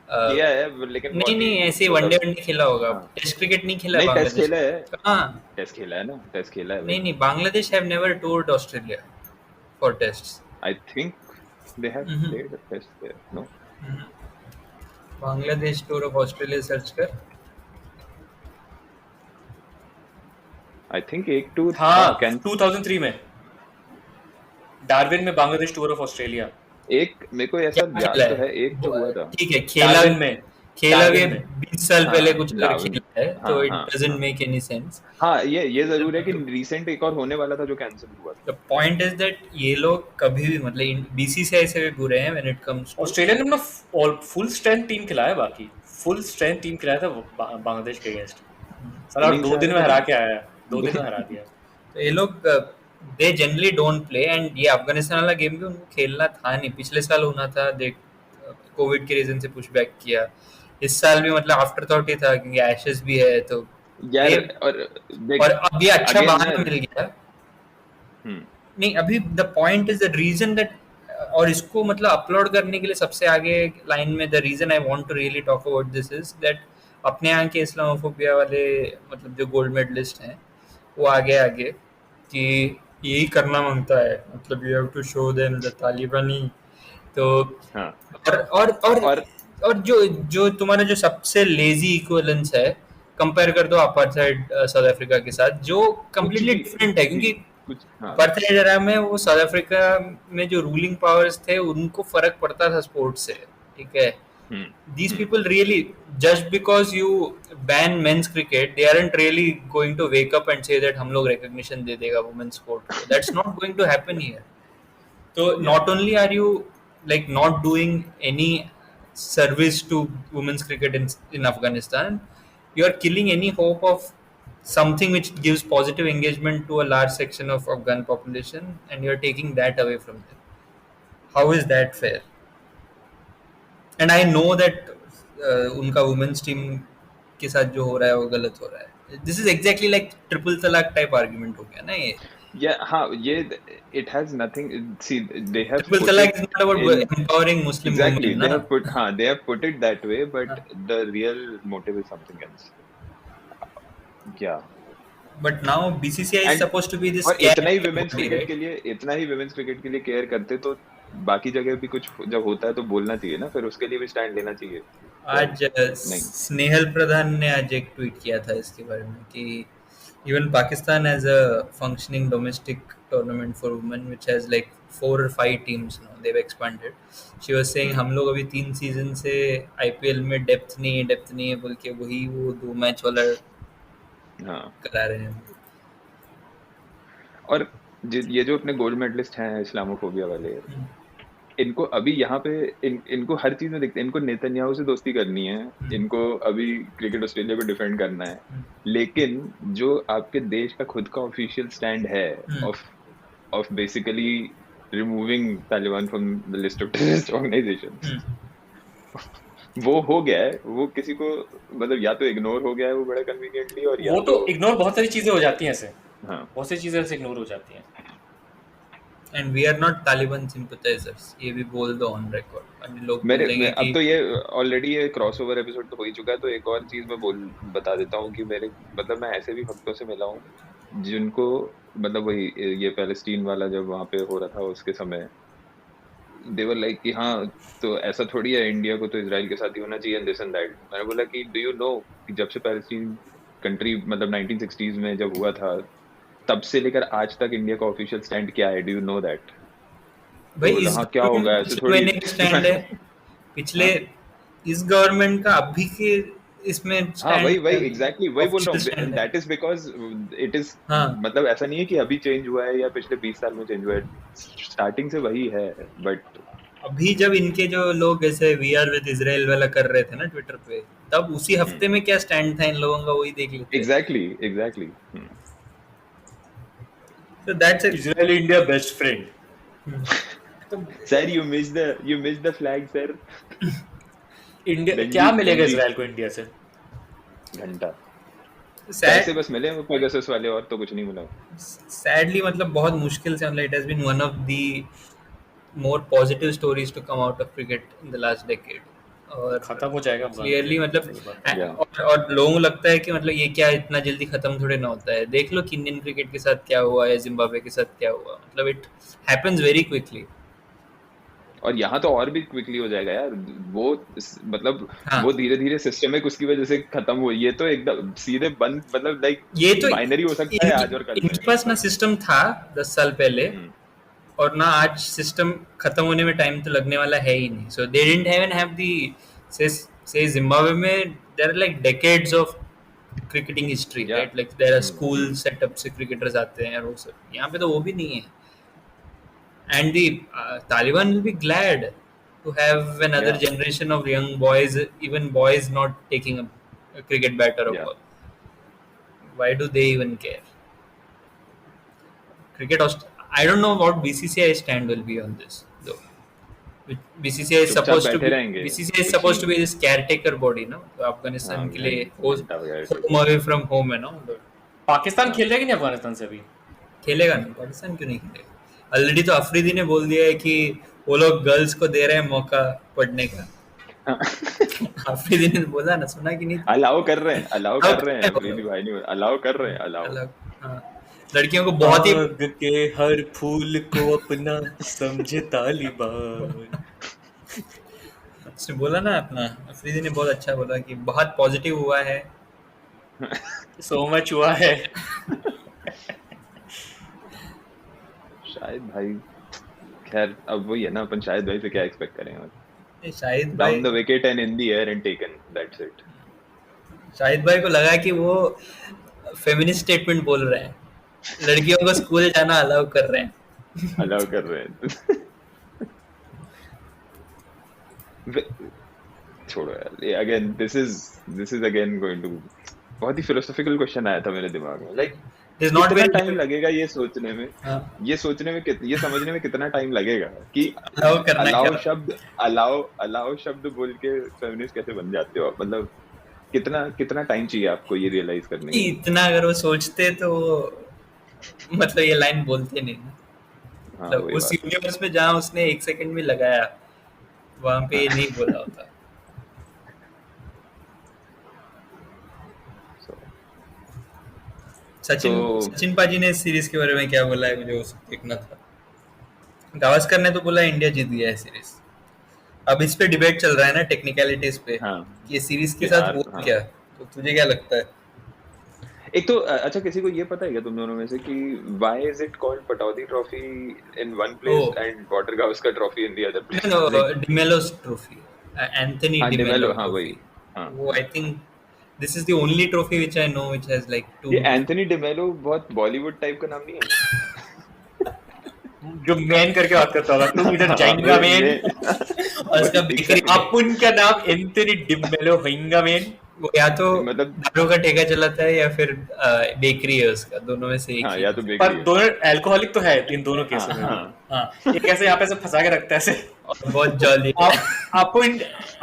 किया है लेकिन नहीं ऐसे वनडे खेला होगा, टेस्ट क्रिकेट नहीं खेला नहीं, बांग्लादेश। टेस्ट खेला है, हाँ टेस्ट खेला है ना, टेस्ट खेला है। नहीं Bangladesh have never toured Australia for tests. I think they have played a test there, no? Bangladesh tour of Australia search कर। आई थिंक एक टूर हाँ 2003 में डार्विन में बांग्लादेश टूर ऑफ ऑस्ट्रेलिया। एक मेरे को ऐसा याद तो है, एक तो हुआ था। ठीक है, खेला डार्विन में 20 साल पहले कुछ खेला है, तो इट हाँ, डजंट मेक एनी सेंस। हाँ ये जरूर है कि रिसेंट एक और होने वाला था जो कैंसिल हुआ था। द पॉइंट इज दैट ये लोग कभी भी मतलब बीसीसीआई से भी बुरे हैं व्हेन इट कम्स। ऑस्ट्रेलिया ने अपना फुल स्ट्रेंथ टीम खिलाया, बाकी फुल स्ट्रेंथ टीम खिलाया था बांग्लादेश के अगेंस्ट। साला 2 दिन में हरा के आया, 2 दिन में हरा दिया। तो ये लोग they generally don't play, and ये अफगानिस्तान वाला गेम भी उनको खेलना था नहीं। पिछले साल होना था, देख कोविड के रीजन से पुश बैक किया। इस साल भी मतलब आफ्टर थॉट ही था क्योंकि एशेस भी है, तो यार और अब ये अच्छा बहाना मिल गया। हम्म नहीं अभी the point is the reason that, और इसको मतलब अपलोड करने के लिए सबसे आगे लाइन में the reason I want to really talk about this is that अपने यहाँ के इस्लामोफोबिया वाले मतलब जो गोल्ड मेडलिस्ट हैं वो आगे कि यही करना मांगता है, मतलब you have to show them the Talibani. तो हाँ और जो तुम्हारा जो सबसे लेजी इक्विवेलेंस है, कंपेयर कर दो अपार्थाइड साउथ अफ्रीका के साथ, जो कम्प्लीटली डिफरेंट है। क्योंकि अपार्थाइड एरा में वो साउथ अफ्रीका में जो रूलिंग पावर्स थे उनको फर्क पड़ता था स्पोर्ट्स से, ठीक है। These people really, just because you ban men's cricket, they aren't really going to wake up and say that हम लोग recognition दे देगा women's sport को. That's not going to happen here. So not only are you like not doing any service to women's cricket in Afghanistan, you are killing any hope of something which gives positive engagement to a large section of Afghan population, and you are taking that away from them. How is that fair? And I know that उनका women's team के साथ जो हो रहा है वो गलत हो रहा है। This is exactly like triple तलाक टाइप आर्गुमेंट हो गया ना ये। ये it has nothing, see they have triple talaq is not about empowering Muslim exactly women, they have put it that way, but the real motive is something else. But now BCCI is supposed to be this, और इतना ही women's cricket के लिए care करते तो बाकी जगह भी कुछ जब होता है तो बोलना चाहिए ना, फिर उसके लिए भी स्टैंड लेना चाहिए। आज स्नेहल प्रधान ने आज एक ट्वीट किया था इसके बारे में कि even Pakistan has a functioning domestic tournament for women which has like 4 or 5 teams now, they've expanded. She was saying हम लोग अभी 3 सीजन से IPL में डेप्थ नहीं है बोल के वही वो 2 मैच वाला करा रहे हैं। और ये जो अपने गोल्ड मेडलिस्ट हैं इस्लामोफोबिया वाले, इनको अभी यहाँ पे इनको हर चीज में देखते हैं, इनको नेतन्याहू से दोस्ती करनी है, इनको अभी क्रिकेट ऑस्ट्रेलिया को डिफेंड करना है, लेकिन जो आपके देश का खुद का ऑफिशियल स्टैंड है of basically removing Taliban from the list of terrorist organisations, वो हो गया है, वो किसी को मतलब या तो इग्नोर हो गया है वो बड़ा कन्वीनियंटली, और या वो तो इग्नोर बहुत सारी चीजें हो जाती हैं ऐसे, बहुत सी चीजें ऐसे इग्नोर हो जाती हैं। And we are not Taliban sympathizers, ये भी बोल दो ऑन रिकॉर्ड। अन्य लोग अब तो ये ऑलरेडी ये क्रॉसओवर एपिसोड तो हो ही चुका है, तो एक और चीज मैं बता देता हूँ कि मेरे मतलब मैं ऐसे भी भक्तों से मिला हूँ जिनको मतलब वही ये पैलेस्टीन वाला जब वहाँ पे हो रहा था उसके समय they were like कि हाँ तो ऐसा थोड़ी है, इंडिया को तो इजराइल के साथ ही होना चाहिए दिस एंड दैट। मैंने बोला कि डू यू नो कि जब से पैलेस्टीन कंट्री मतलब 1960s में जब हुआ था तब से लेकर आज तक इंडिया का ऑफिशियल स्टैंड क्या है? Do you know that? भाई तो इस हाँ, क्या होगा ऐसे थोड़ी स्टैंड है पिछले इस गवर्नमेंट का अभी के इसमें हाँ स्टैंड वही एग्जैक्टली वही बोल रहा official हूँ. stand है। That is because it is हाँ मतलब ऐसा नहीं है कि अभी चेंज हुआ है या पिछले 20 साल में चेंज हुआ है. स्टार्टिंग से वही है. बट अभी जब इनके जो लोग ऐसे वी आर विद इजराइल वाला कर रहे थे ना ट्विटर पे, तब उसी हफ्ते में क्या स्टैंड था इन लोगों का वही देख लेते। Exactly So that's it. Israel India best friend. Sir you miss the flag sir. India क्या मिलेगा इजराइल को इंडिया से? घंटा Sad, पैसे बस मिले हैं पेगासस वाले, और तो कुछ नहीं मिला. sadly मतलब बहुत मुश्किल से मतलब it has been one of the more positive stories to come out of cricket in the last decade. और खत्म हो जाएगा क्लियरली मतलब Yeah. और लोगों को लगता है कि मतलब ये क्या इतना जल्दी खत्म थोड़े ना होता है. देख लो कि इंडियन क्रिकेट के साथ क्या हुआ है, जिम्बाब्वे के साथ क्या हुआ, मतलब इट हैपेंस वेरी क्विकली. और यहाँ तो और भी क्विकली हो जाएगा यार. वो मतलब हाँ. वो धीरे धीरे सिस्टमिक उसकी वजह से खत्म हुआ. ये तो एकदम सीधे बंद, मतलब लाइक ये तो बाइनरी हो सकता है आज और कल में. इनके पास ना सिस्टम था 10 साल पहले और ना आज सिस्टम खत्म होने में टाइम तो लगने वाला है ही नहीं. So they didn't even have the say Zimbabwe में there are like decades of cricketing history, Yeah. Right? Like there are school setup से क्रिकेटर्स आते हैं और वो सब. यहाँ पे तो वो भी नहीं है. And the Taliban will be glad to have another Yeah. generation of young boys, even boys not taking a cricket bat or a Yeah. ball. Why do they even care? I don't know what BCCI stand will be on this though. BCCI is चुपचाप supposed to बैठे be रहेंगे. BCCI is supposed to be this caretaker body, no? तो अफगानिस्तान हाँ, के लिए घंटा वगैरह home away from home है ना. पाकिस्तान खेल रहा है कि नहीं अफगानिस्तान से अभी? खेलेगा नहीं, पाकिस्तान क्यों नहीं खेलेगा? ऑलरेडी तो अफरीदी ने बोल दिया है कि वो लोग गर्ल्स को दे रहे हैं मौका पढ़ने का. अफरीदी ने बोला ना, सुना कि नहीं? अलाउ कर रहे हैं अफरीदी भाई ने अलाउ कर रहे हैं. अलाउ हाँ, लड़कियों को बहुत ही आग के हर फूल को अपना समझे तालिबान. उसने बोला ना, अपना अफरीदी ने बहुत अच्छा बोला कि बहुत पॉजिटिव हुआ है. सो मच हुआ है. शायद भाई, खैर अब वही है ना, अपन शायद भाई से क्या एक्सपेक्ट करें. और शाहिद भाई, down the wicket and in the air and taken, that's it. Shahid भाई को लगा कि वो फेमिनिस्ट स्टेटमेंट बोल रहे हैं, लड़कियों को स्कूल जाना अलाउ कर रहे हैं. अलाउ कर रहे हैं. छोड़ो यार. Again this is again going to, बहुत ही फिलोसॉफिकल क्वेश्चन आया था मेरे दिमाग में. लाइक It is not कितना very टाइम लगेगा ये सोचने में, हाँ. ये समझने में कितना टाइम लगेगा कि Allow करना अलाउ शब्द बोल के फेमिनिस्ट कैसे बन जाते हो आप. मतलब कितना टाइम चाहिए आपको ये रियलाइज करने के? इतना अगर वो सोचते तो मतलब ये लाइन बोलते नहीं ना. हाँ, मतलब वही उस बात. यूनिवर्स में जहाँ उसने 1 सेकंड भी लगाया वहां पे ये नहीं बोला होता. So, सचिन पाजी ने इस सीरीज के बारे में क्या बोला है, मुझे वो देखना था. गावस्कर ने तो बोला इंडिया जीत गया है सीरीज. अब इस पे डिबेट चल रहा है ना टेक्निकलिटीज पे, हाँ. कि ये सीरीज के यार, साथ वो हाँ. क्या, तो तुझे क्या लगता है? एक तो अच्छा, किसी को ये पता है क्या तुम दोनों में से कि why is it called Pataudi Trophy in one place and Walter Gavaskar Trophy in the other place? No, Like, DeMello's trophy, Anthony हाँ, डिमेलो. डिमेलो, हाँ वही. हाँ. वो I think this is the only trophy which I know which has like two. ये Anthony DeMello बहुत Bollywood type का नाम नहीं है? जो मैन करके बात करता होगा, तुम इधर जाएंगा मैन. और उसका बेकरी, अपन का नाम एंथनी डिमेलो होएगा मैन. वो या तो मतलब दारू का ठेका चलाता है या फिर बेकरी है उसका, दोनों में से एक हाँ, ही. या तो पर बेकरी. दोनों अल्कोहलिक तो है इन दोनों केसों में. हाँ. हाँ, ये कैसे यहाँ पे से फंसा के रखता है ऐसे. और बहुत जॉली.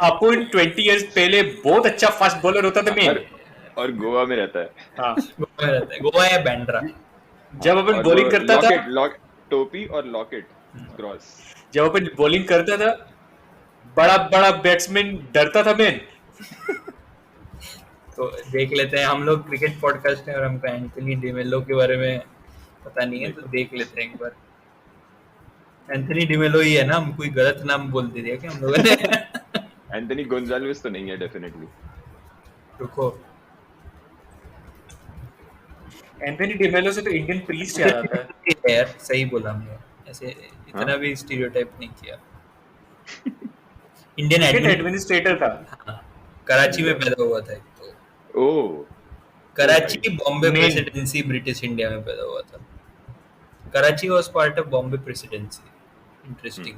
अपन 20 इयर्स पहले बहुत अच्छा फास्ट बॉलर होता था मैन. और गोवा में रहता है. हाँ, गोवा में रहता है, गोवा या बैंड्रा. जब अपन और बॉलिंग वो करता था, टोपी और लॉकेट क्रॉस. जब अपन बॉलिंग करता था, बड़ा बैट्समैन डरता था मैन. तो देख लेते हैं, हम लोग क्रिकेट पॉडकास्ट है और हमको एंथनी डिमेलो के बारे में पता नहीं है, तो देख लेते हैं एक बार. एंथनी डिमेलो ही है ना, हम कोई गलत नाम बोल दिया क्या हम लोगों ने? एंथनी गोंजाल्विस तो नहीं है डेफिनेटली. रुको, एंथनी डिमेलो से तो इंडियन प्रीस्ट याद आता है। यार सही बोला हमने, ऐसे इतना भी स्टीरियोटाइप नहीं किया। इंडियन एडमिनिस्ट्रेटर था। हाँ, कराची में पैदा हुआ था एक तो। ओ Karachi Bombay presidency British India में पैदा हुआ था। Karachi was part of Bombay presidency. Interesting.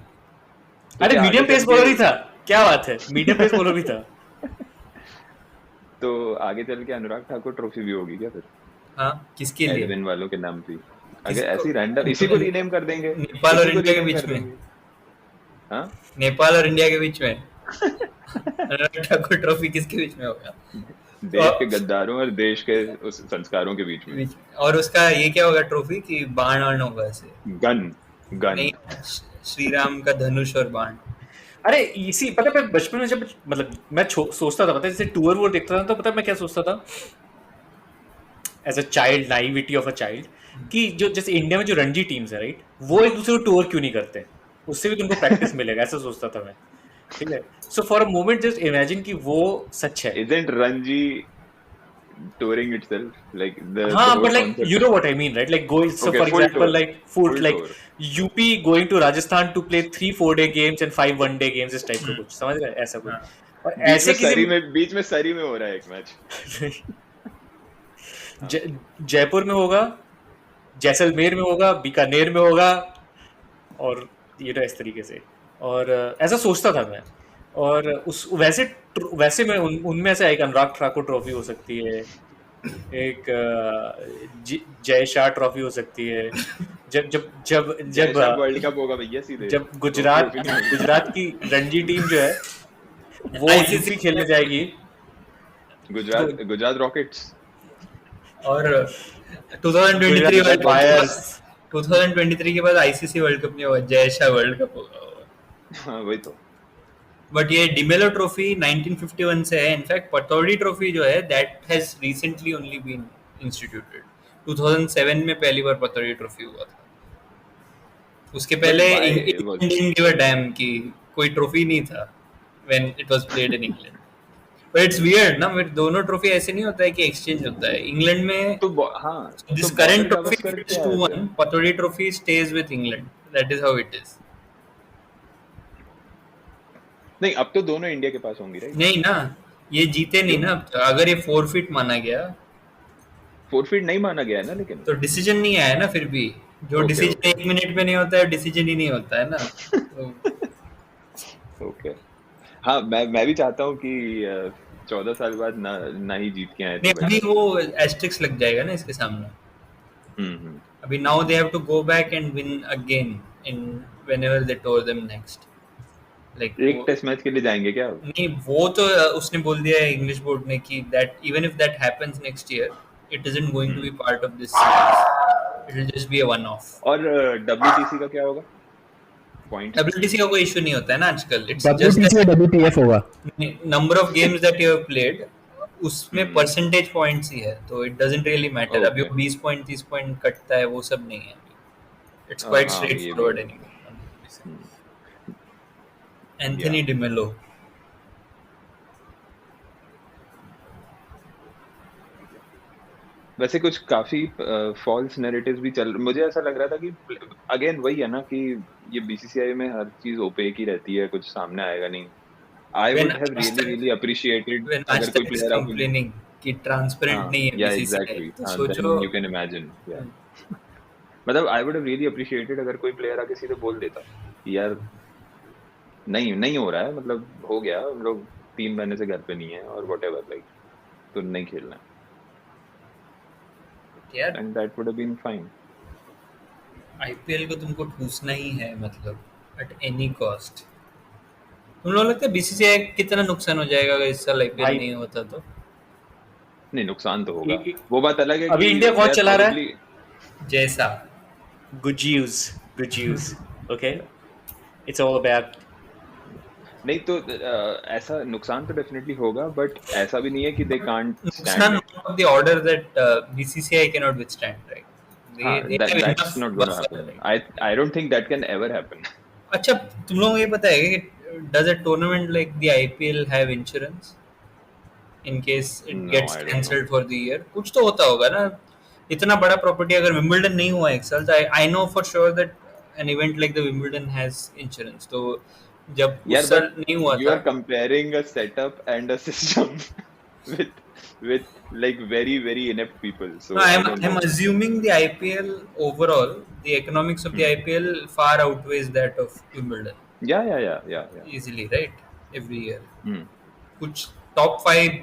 अरे मीडियम पेस बॉलर ही था, क्या बात है, मीडियम पेस बॉलर भी था। तो आगे चल के अनुराग ठाकुर ट्रॉफी भी होगी क्या फिर? हाँ, किसके लिए? एडविन वालों के नाम पे अगर ऐसी रैंडम इसी को रीनेम कर देंगे, नेपाल और इंडिया के बीच में। हाँ, नेपाल और इंडिया के बीच में अनुराग ठाकुर ट्रॉफी किसके बीच में होगा? देश के गद्दारों और देश के उस संस्कारों के बीच में। और उसका ये क्या होगा ट्रॉफी की बाण वाण होगा ऐसे? गन नहीं, श्री राम का धनुष और बाण। अरे इसी पता है, बचपन में जब मतलब मैं सोचता था, पता है जैसे टूर वूर देखता था तो पता है मैं क्या सोचता था as a child, naivety of a child, कि जो जैसे इंडिया में जो रणजी टीम्स है राइट, वो एक दूसरे को टूर क्यों नहीं करते, उससे भी तुमको प्रैक्टिस मिलेगा, ऐसा सोचता था मैं। ठीक है, so for a moment just imagine कि वो सच है। Isn't Ranji touring itself like the हाँ, whole but like concept you know what I mean, right? Like going, so Okay, for full example, tour. like full like tour. UP going to Rajasthan to play 3 4-day games and 5 one-day games, इस type का कुछ, समझ रहे ऐसा कुछ। और ऐसे बीच में सरी में हो रहा है एक मैच। जयपुर में होगा, जैसलमेर में होगा, बीकानेर में होगा, और ये ना इस तरीके से। और ऐसा सोचता था मैं, और उस वैसे मैं उनमें ऐसे एक अनुराग ठाकुर ट्रॉफी हो सकती है, एक जय शाह ट्रॉफी हो सकती है, जब वर्ल्ड कप होगा भैया सीधे, जब गुजरात की रणजी टीम जो है वो आईसीसी खेलने जाएगी, गुजरात रॉकेट्स, और 2023 के बाद आईसीसी वर्ल्ड कप नहीं होगा, जय शाह वर्ल्ड कप होगा। हाँ वही तो। बट ये डिमेलो ट्रॉफी 1951 से है। इनफैक्ट पतौड़ी ट्रॉफी जो है that has recently only been instituted. 2007 में पहली बार पतौड़ी ट्रॉफी हुआ था। उसके पहले इंडियन रिवर डैम की कोई ट्रॉफी नहीं था when it was played in England. But it's weird ना, फिर दोनों ट्रॉफी ऐसे नहीं होता है कि एक्सचेंज होता है। इंग्लैंड में तो हाँ, this current trophy 2-1, Pataudi trophy stage with England, that is how it is. नहीं, अब तो दोनों इंडिया के पास होंगी राइट? नहीं ना, ये जीते नहीं ना। अगर ये फोरफिट माना गया, फोरफिट नहीं माना गया है ना, लेकिन तो डिसीजन नहीं आया ना। फिर भी जो डिसीजन 1 मिनट में नहीं होता है, डिसीजन ही नहीं होता है ना। ओके, हाँ, मैं भी चाहता हूँ कि 14 साल बाद ना ही जीत के आए। नहीं, अभी वो एस्टेरिक्स लग जाएगा ना इसके सामने। अभी now they have to go back and win again in whenever they tour them next. Like एक टेस्ट मैच के लिए जाएंगे क्या? नहीं, वो तो उसने बोल दिया है इंग्लिश बोर्ड ने कि that even if that happens next year, it isn't going to be part of this series, it will just be a one off. और WTC का क्या होगा? पॉइंट WTC का कोई इशू नहीं होता है ना आजकल। इट्स WTC और WTF होगा। Number of games that you have played, उसमें परसेंटेज पॉइंट्स ही है, तो इट डजंट रियली मैटर। अभी 20 पॉइंट 30 पॉइंट कटता है, वो सब नहीं है। It's quite straight forward anyway. Anthony D'Mello वैसे कुछ काफी फॉल्स नैरेटिव्स भी चल, मुझे ऐसा लग रहा था कि अगेन वही है ना कि ये बीसीसीआई में हर चीज ओपेक ही रहती है, कुछ सामने आएगा नहीं। आई वुड हैव रियली अप्रिशिएटेड अगर कोई प्लेयर कंप्लेनिंग कि ट्रांसपेरेंट नहीं है बीसीसीआई, तो सोचो यू कैन इमेजिन। मतलब I would have really appreciated अगर कोई प्लेयर आके सीधे बोल देता यार नहीं हो रहा है, मतलब हो गया, हम लोग 3 महीने से घर पे नहीं है और व्हाटएवर, लाइक तो नहीं खेलना यार, and that would have been fine. IPL को तुमको ठूसना ही है, मतलब एट एनी कॉस्ट। तुम लोग लगता है बीसीसीआई कितना नुकसान हो जाएगा अगर इस साल आईपीएल नहीं होता तो? नहीं, नुकसान तो होगा, वो बात अलग है। अभी इंडिया कौन चला रहा है? जैसा गुजूज ओके, इट्स ऑल अबाउट। नहीं तो ऐसा नुकसान तो डेफिनेटली होगा, बट ऐसा भी नहीं है कि दे कांट नुकसान of the order that BCCI can not withstand, right? That's not going to happen. I don't think that can ever happen. अच्छा, तुम लोगों को ये पता है कि does a tournament like the IPL have insurance in case it No, gets I don't cancelled for the year? कुछ तो होता होगा ना, इतना बड़ा प्रॉपर्टी अगर विंबलडन नहीं हुआ एक साल, I know for sure that an event like the Wimbledon has insurance. तो जब यार उस साल but नहीं हुआ you था, are comparing a setup and a system with like very very inept people, so no, I I'm don't know. assuming the IPL overall, the economics of the IPL far outweighs that of Wimbledon Yeah. easily, right? Every year. Hmm. कुछ top 5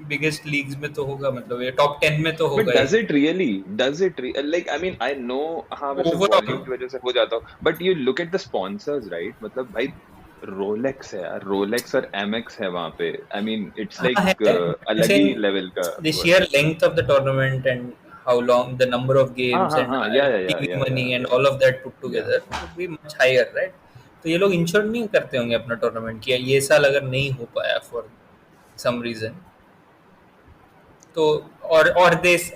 biggest leagues में तो होगा, मतलब ये top 10 में तो But होगा does it really? Like I mean I know हाँ वैसे Overall. वॉल्यूम की वजह से हो जाता हूँ, but you look at the sponsors, right? मतलब भाई रोलेक्स है यार, रोलेक्स और एमएक्स है वहाँ पे. I mean it's like अलग ही लेवल का. the sheer length of the tournament and how long the number of games हाँ, and yeah, TV yeah, money yeah, and yeah. all of that put together would be much higher, right? तो ये लोग ensure नहीं करते होंगे अपना tournament कि ये साल अगर नहीं हो पाया for some reason, तो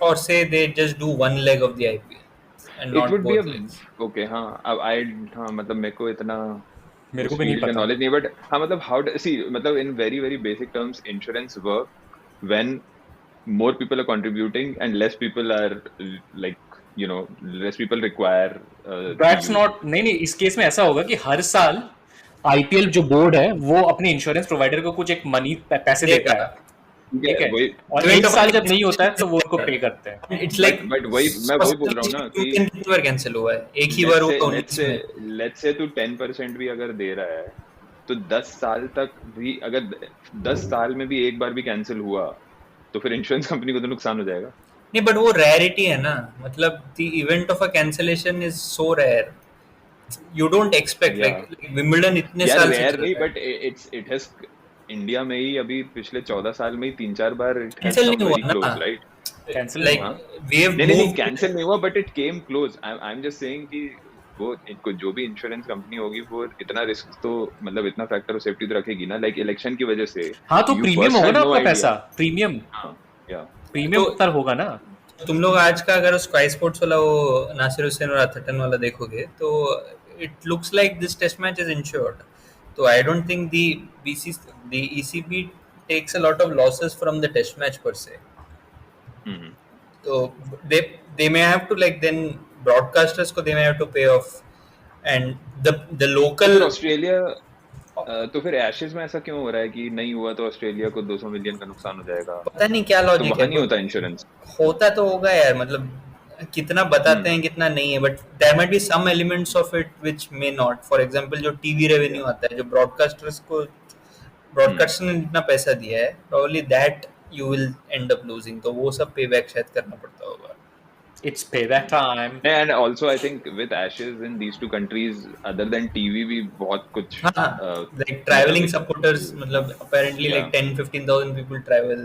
or say they just do one leg of the IPL and It not would be both a legs. okay हाँ अब हाँ मतलब मेरे को इतना मेरे को भी नहीं field का पता. knowledge नहीं, but हाँ मतलब how see मतलब in very very basic terms insurance work when more people are contributing and less people are like you know less people require That's not नहीं इस केस में ऐसा होगा कि हर साल आईपीएल जो बोर्ड है वो अपने इंश्योरेंस प्रोवाइडर को कुछ एक मनी पैसे देता है, ठीक है, वही और एक साल जब नहीं होता है तो वो उनको पे करते हैं. It's like but वही मैं वही बोल रहा हूँ ना कि कितनी बार कैंसिल हुआ है, एक ही बार हुआ 19 में. let's say तू 10% भी अगर दे रहा है तो 10 साल तक भी अगर 10 साल में भी एक बार भी कैंसिल हुआ तो फिर इंश्योरेंस कंपनी को तो नुकसान हो जाएगा. नहीं बट वो रेयरिटी है ना, मतलब the event of a cancellation is so rare, you don't expect like Wimbledon इतने यार साल से रेयर चल नहीं रहा है. बट इट हैज इंडिया में ही अभी पिछले 14 साल में ही 3-4 बार इट हैज Cancel कम नहीं हुआ वेरी ना. Close right. Cancel like we have नहीं कैंसिल नहीं हुआ but it came close. I am just saying कि वो इनको जो भी इंश्योरेंस कंपनी होगी वो इतना रिस्क तो मतलब इतना फैक्टर ऑफ सेफ्टी तो रखेगी ना, लाइक इलेक्शन की वजह से. हाँ तो You प्रीमियम first होगा had ना no आपका idea. पैसा, प्रीमियम हाँ या प्रीमियम तो- उत्तर होगा ना. तुम लोग आज का अगर स्काई स्पोर्ट्स वाला वो नासिर हुसैन और अथटन वाला देखोगे तो it looks like this test match is insured. तो I don't think the ECB takes a lot of losses from the test match per se. So they may have to like then broadcasters को they may have to pay off and the local Australia तो फिर Ashes में ऐसा क्यों हो रहा है कि नहीं हुआ तो ऑस्ट्रेलिया को 200 मिलियन का नुकसान हो जाएगा. पता नहीं क्या तो लॉजिक वहाँ नहीं है, होता इंश्योरेंस. होता तो होगा यार, मतलब कितना बताते हैं कितना नहीं है, but there might be some elements of it which may not. For example जो टीवी रेवेन्यू आता है, जो ब्रॉडकास्टर्स को ब्रॉडकास्टर ने जितना पैसा दिया है probably that you will and up losing, तो वो सब पे बैक शायद करना पड़ता होगा. It's payback time. And also I think with Ashes in these two countries other than TV भी बहुत कुछ like traveling supporters, मतलब apparently like 10-15,000 people travel,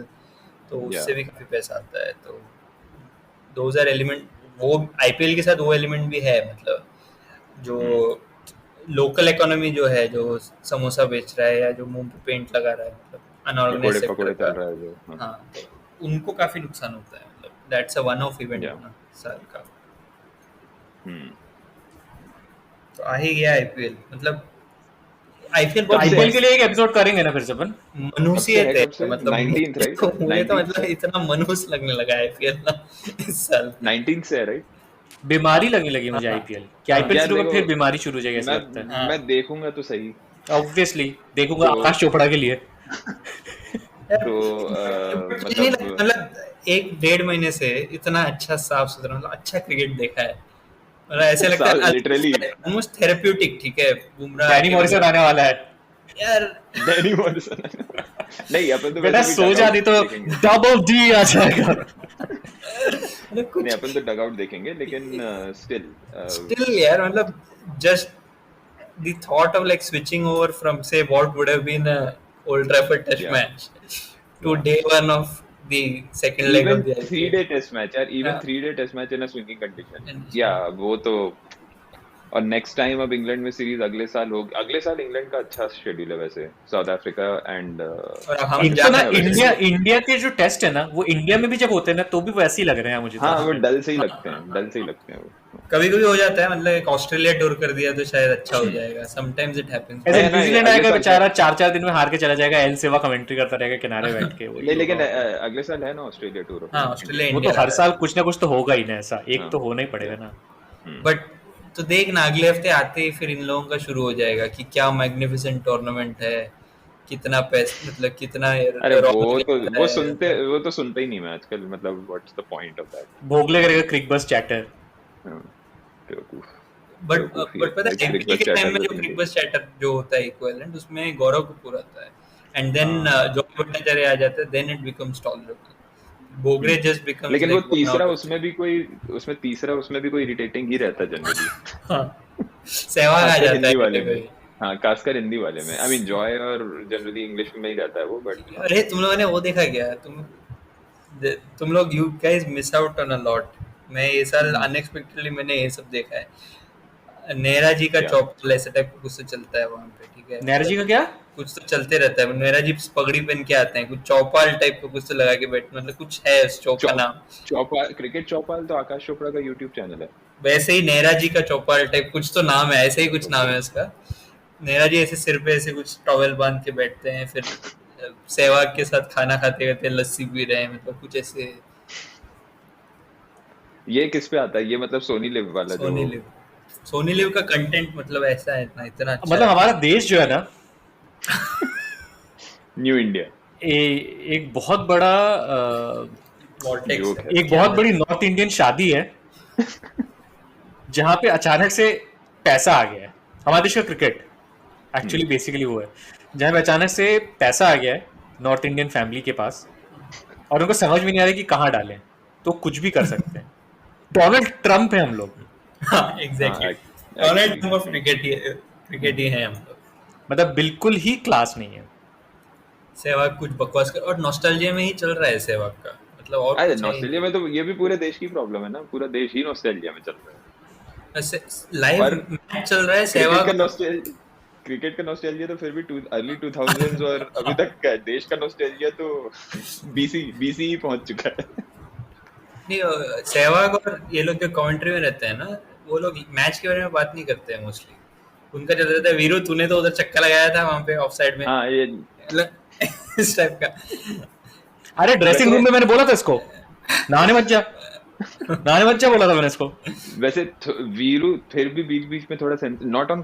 तो उससे भी काफी पैसा आता है. तो those are element, वो IPL के साथ वो एलिमेंट भी है, मतलब जो लोकल इकोनॉमी जो है, जो समोसा बेच रहा है या जो मुंह पे पेंट लगा रहा है, मतलब अनऑर्गेनाइज्ड पकोड़े सेक्टर चल रहा है जो. हाँ, तो उनको काफी नुकसान होता है, मतलब that's a one of event ना साल का. तो आ ही गया IPL, मतलब IPL आईपीएल के लिए एक एपिसोड करेंगे ना फिर से अपन. मनुष्यत है, कब से? मतलब 19th right? मुझे तो 19th मतलब इतना मनुष्य लगने लगा IPL ना इस साल. 19 से है राइट. बीमारी लगने लगी मुझे आईपीएल कि आईपीएल यार शुरू देखो, फिर बीमारी शुरू हो जाएगी ऐसा लगता है. मैं देखूंगा तो सही. ऑब्वियसली देखूंगा तो- आकाश चोपड़ा के लिए. तो नहीं, मतलब 1-1.5 महीने से इतना अच्छा साफ सुथरा, मतलब अच्छा क्रिकेट देखा है, मतलब ऐसे लगता है लिटरली ऑलमोस्ट थेरेप्यूटिक. ठीक है, बुमराह डैनी मॉरिसन आने वाला है यार. डैनी मॉरिसन नहीं अपन तो बेटा वैसे भी सो dugout जानी तो देखेंगे. डबल डी आ जाएगा. नहीं अपन तो डगआउट देखेंगे लेकिन Still यार, मतलब just the thought of like switching over from say what would have been a Old Trafford test Yeah. match to day one of the second leg even of the 3-day test match यार, even Yeah. 3-day test match in a swinging condition. And- या वो तो. और next time अब England में series अगले साल England का अच्छा शेड्यूल है वैसे, साउथ अफ्रीका एंड और हम एक तो जाना ना इंडिया के जो टेस्ट है ना वो इंडिया में भी जब होते हैं ना तो भी वैसे ही लग रहे हैं मुझे. हाँ वो डल से ही लगते हैं वो. कभी कभी हो जाता है, मतलब एक ऑस्ट्रेलिया टूर कर दिया तो शायद अच्छा हो जाएगा, समटाइम्स इट हैपेंस। ऐसे है ना, न्यूजीलैंड अगले आएगा साल बेचारा 4-4 दिन में हार के चला जाएगा, एल सेवा कमेंट्री करता रहेगा किनारे बैठ के। नहीं, लेकिन अगले साल है ना ऑस्ट्रेलिया टूर। हाँ, ऑस्ट्रेलिया वो तो इंडिया हर साल कुछ ना कुछ तो होगा ही ना, ऐसा एक हाँ। तो होना ही पड़ेगा ना। बट तो देख ना, अगले हफ्ते आते ही फिर इन लोगों का शुरू हो जाएगा कि क्या मैग्निफिसेंट टूर्नामेंट है, कितना पैसा, मतलब कितना अरे वो तो सुनते ही नहीं मैं आजकल, मतलब what's the point of that. Bhogle करेगा क्रिक बस चैटर। बट पता है आईपीएल के टाइम में जो क्रिक बस चैटर जो होता है इक्विवेलेंट, उसमें गौरव कपूर आता है एंड देन जॉय भट्टाचार्य आ जाता है, देन इट बिकम्स टॉलरेबल। बोगरे जस्ट बिकम्स, लेकिन वो तीसरा उसमें भी कोई इरिटेटिंग ही रहता है जनरली। सहवाग आ जाता हिंदी है वाले में। हाँ, खासकर हिंदी वाले में। आई मीन जॉय और जनरली इंग्लिश में ही रहता है वो, बट अरे तुम लोगों ने वो देखा क्या, तुम लोग you guys miss out on a lot. मैं ये साल अनएक्सपेक्टेडली मैंने ये सब देखा है। नेहरा जी का चौपाल ऐसे टाइप का कुछ तो चलता है वहाँ पे, ठीक है? नेहरा जी का क्या कुछ तो चलते रहता है। नेहरा जी पगड़ी पहन के आते हैं, कुछ चौपाल टाइप का कुछ तो लगा के बैठ, मतलब कुछ है उस चौक का नाम। चौपाल, क्रिकेट चौपाल तो आकाश चोपड़ा का यूट्यूब चैनल है। वैसे ही नेहरा जी का चौपाल टाइप कुछ तो नाम है, ऐसे ही कुछ नाम है उसका। नेहरा जी ऐसे सिर पे ऐसे कुछ टॉवेल बांध के बैठते हैं, फिर सहवाग के साथ खाना खाते खाते लस्सी पी रहे हैं, मतलब कुछ ऐसे। ये किस पे आता है ये, मतलब सोनी लिव वाला? सोनी लिव का कंटेंट मतलब ऐसा है ना, इतना अच्छा मतलब हमारा देश जो है ना न्यू इंडिया एक बहुत बड़ा एक बहुत बड़ी नॉर्थ इंडियन शादी है जहाँ पे अचानक से पैसा आ गया है। हमारे देश का क्रिकेट एक्चुअली बेसिकली वो है जहाँ पे अचानक से पैसा आ गया है नॉर्थ इंडियन फैमिली के पास, और उनको समझ में नहीं आ रहा कि कहाँ डालें, तो कुछ भी कर सकते हैं। डोनाल्ड ट्रम्प है हम लोग। हाँ, exactly. Donald Trump of cricket ही है हम लोग। मतलब बिल्कुल ही क्लास नहीं है। सहवाग कुछ बकवास कर, और नॉस्टैल्जिया में ही चल रहा है सहवाग का, मतलब और अरे नॉस्टैल्जिया में तो ये भी पूरे देश की प्रॉब्लम है ना, पूरा देश ही नॉस्टैल्जिया में चल रहा है। ऐसे लाइव मैच चल रहा है सहवाग। क्रिकेट का नॉस्टैल्जिया तो फिर भी अर्ली 2000s, और अभी तक देश का नॉस्टैल्जिया तो बीसी ही पहुंच चुका है। नहीं, सहवाग और ये लोग जो कमेंट्री में रहते हैं ना, वो लोग मैच के बारे में बात नहीं करते हैं मोस्टली। उनका चल रहा था वीरू तूने तो उधर चक्का लगाया था वहां पे ऑफ साइड में। हाँ, ये इस टाइप का। अरे ड्रेसिंग रूम में मैंने बोला था इसको नहाने मत जा बोला था मैंने इसको। वैसे वीरू फिर भी बीच बीच में थोड़ा नॉट ऑन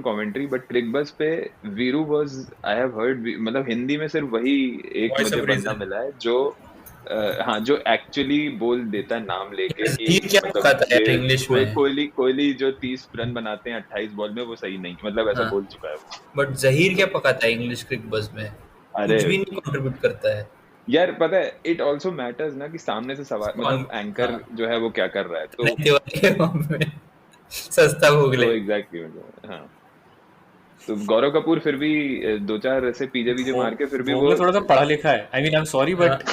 कमेंट्री बट क्रिक बस पे Veeru was, I have heard, मतलब हिंदी में सिर्फ वही एक मुझे बंदा मिला है जो हाँ, जो एक्चुअली बोल देता है नाम लेके कि क्या कहता है इंग्लिश में। कोहली जो 30 रन बनाते हैं 28 बॉल में, वो सही नहीं, मतलब ऐसा बोल चुका है वो। बट जहीर क्या पकाता है इंग्लिश क्रिक बस में, कुछ भी नहीं कंट्रीब्यूट करता है यार। पता है इट आल्सो मैटर्स ना कि सामने से सवाल, मतलब एंकर जो है वो क्या कर रहा है। तो सस्ता भोगले तो एग्जैक्टली, हाँ। तो गौरव कपूर फिर भी 2-4 ऐसे पीजे मार के फिर भी वो थोड़ा सा पढ़ा लिखा है। I mean I am sorry but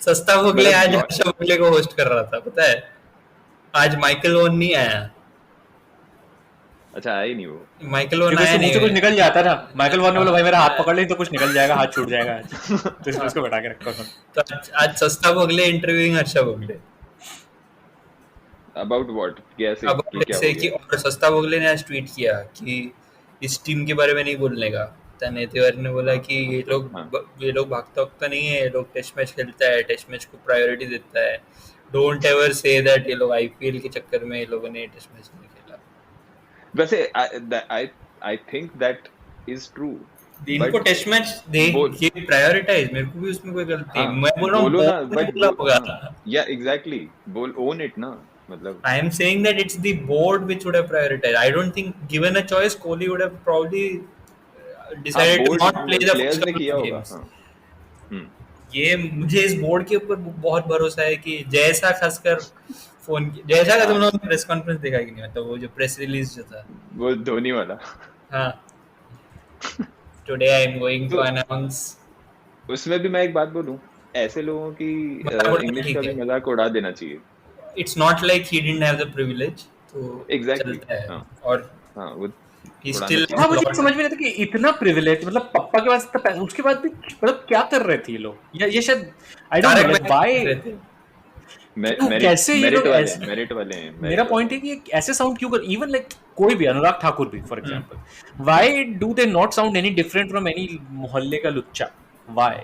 सस्ता भोगले आज हर्षा भोगले को होस्ट कर रहा था, पता है? आज माइकल वोन नहीं आया। अच्छा, आया नहीं वो? माइकल वोन आया नहीं, कुछ निकल जाता ना। माइकल वोन ने बोला भाई मेरा हाथ पकड़ ले तो कुछ निकल जाएगा, हाथ छूट जाएगा आज। तो इसलिए उसको बैठा के रखा। तो आज सस्ता Bhogle interviewing Harsha Bhogle. About what? कैसे कि और सस्ता भोगले ने आज ट्वीट किया कि इस टीम के बारे में नहीं बोलने का। तने तिवारी ने बोला कि ये लोग भागता नहीं है, ये लोग टेस्ट मैच खेलता है, टेस्ट मैच को प्रायोरिटी देता है। डोंट एवर से दैट ये लोग आईपीएल के चक्कर में ये लोगों ने टेस्ट मैच नहीं खेला। वैसे I think that is true. इनको टेस्ट मैच ये प्रायोरिटाइज, मेरे को भी उसमें कोई गलती है। मैं बोल रहा हूँ बोलो ना, बट या एग्जैक्टली बोल, ओन इट ना। मतलब I am saying that it's the board which would have prioritized. I don't think given a choice Kohli would have probably decided to not play the first couple of games. ये मुझे इस board के ऊपर बहुत भरोसा है कि जैसा खासकर जैसा का तुम लोगों ने प्रेस कॉन्फ्रेंस देखा कि नहीं, मतलब वो जो प्रेस रिलीज जो था वो धोनी वाला। हाँ, Today I am going to announce। उसमें भी मैं एक बात बोलूं, ऐसे लोगों की इंग्लिश का भी मजाक उड़ा देना चाहिए। It's not like he didn't have the privilege, तो exactly, चलता है। और हाँ, वो He's थोड़ा still नसीब हाँ, मुझे समझ में नहीं आता कि इतना प्रिविलेज, मतलब पापा के पास इतना पैसा, उसके बाद भी मतलब क्या कर रहे थे ये लोग, या ये शायद I don't know like why, कैसे ये लोग ऐसे, मेरिट वाले हैं। मेरा पॉइंट है कि ऐसे साउंड क्यों कर, इवन लाइक कोई भी, अनुराग ठाकुर भी for example, why do they not sound any different from any मोहल्ले का लुच्चा, व्हाई,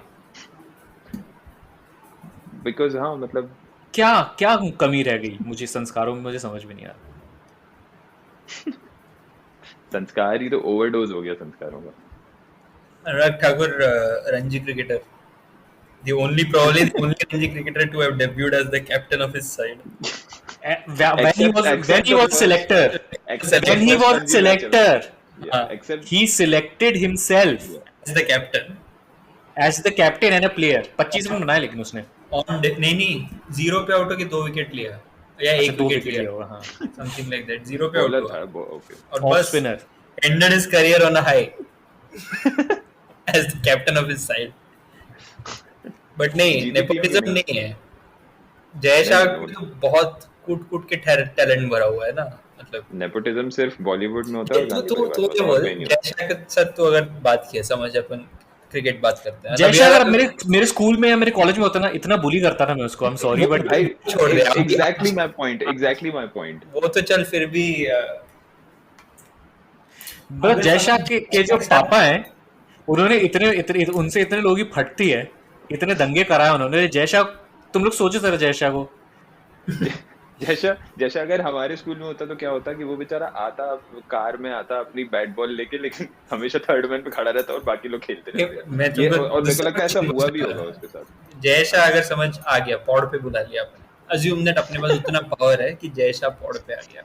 बिकॉज हाँ मतलब क्या क्या कमी रह गई मुझे संस्कारों में, मुझे समझ में नहीं आ रहा। संस्कार ही तो ओवरडोज हो गया संस्कारों का। Anurag Thakur, Ranji cricketer, the only probably the only Ranji cricketer to have debuted as the captain of his side. When he was selector, when he was selector, he selected himself As the captain. as the captain and a player. 25 run बनाए लेकिन उसने, नहीं 0 पे out होके 2 wicket लिया या 1 2 wicket wicket लिया, लिया होगा, हाँ, समथिंग लाइक दैट, 0 पे आउट बॉलर हुआ था ओके। और ऑफ बस spinner, ended his career on a high as the captain of his side. But नहीं, जीती नेपोटिज्म टीम नहीं है। जय शाह नहीं, तो बहुत कूट के टैलेंट भरा हुआ है ना, मतलब नेपोटिज्म सिर्फ बॉलीवुड में होता है। तो क्या बोल, जय शाह के साथ तो अगर बात किया, समझ अपन क्रिकेट बात करते हैं, जय शाह अगर मेरे स्कूल में या मेरे कॉलेज में होता ना, इतना बुली करता था मैं उसको, आई एम सॉरी बट भाई छोड़ दे। Exactly my point. वो तो चल फिर भी बस जय शाह के जो पापा हैं, उन्होंने इतने उनसे इतने लोगों की फटती है, इतने दंगे कराए उन्होंने। जय शाह, तुम लोग सोचो जरा जय शाह को, जैसा अगर हमारे स्कूल में होता तो क्या होता कि वो बेचारा आता, कार में आता अपनी बैट बॉल लेके, लेकिन हमेशा थर्ड मैन पे खड़ा रहता और बाकी लोग खेलते रहते। और मेरे को लगता है ऐसा हुआ भी होगा उसके साथ। जय शाह अगर समझ आ गया, पॉड पे बुला लिया अपने, अज्यूम दैट अपने पास उतना पावर है कि जय शाह पॉड पे आ गया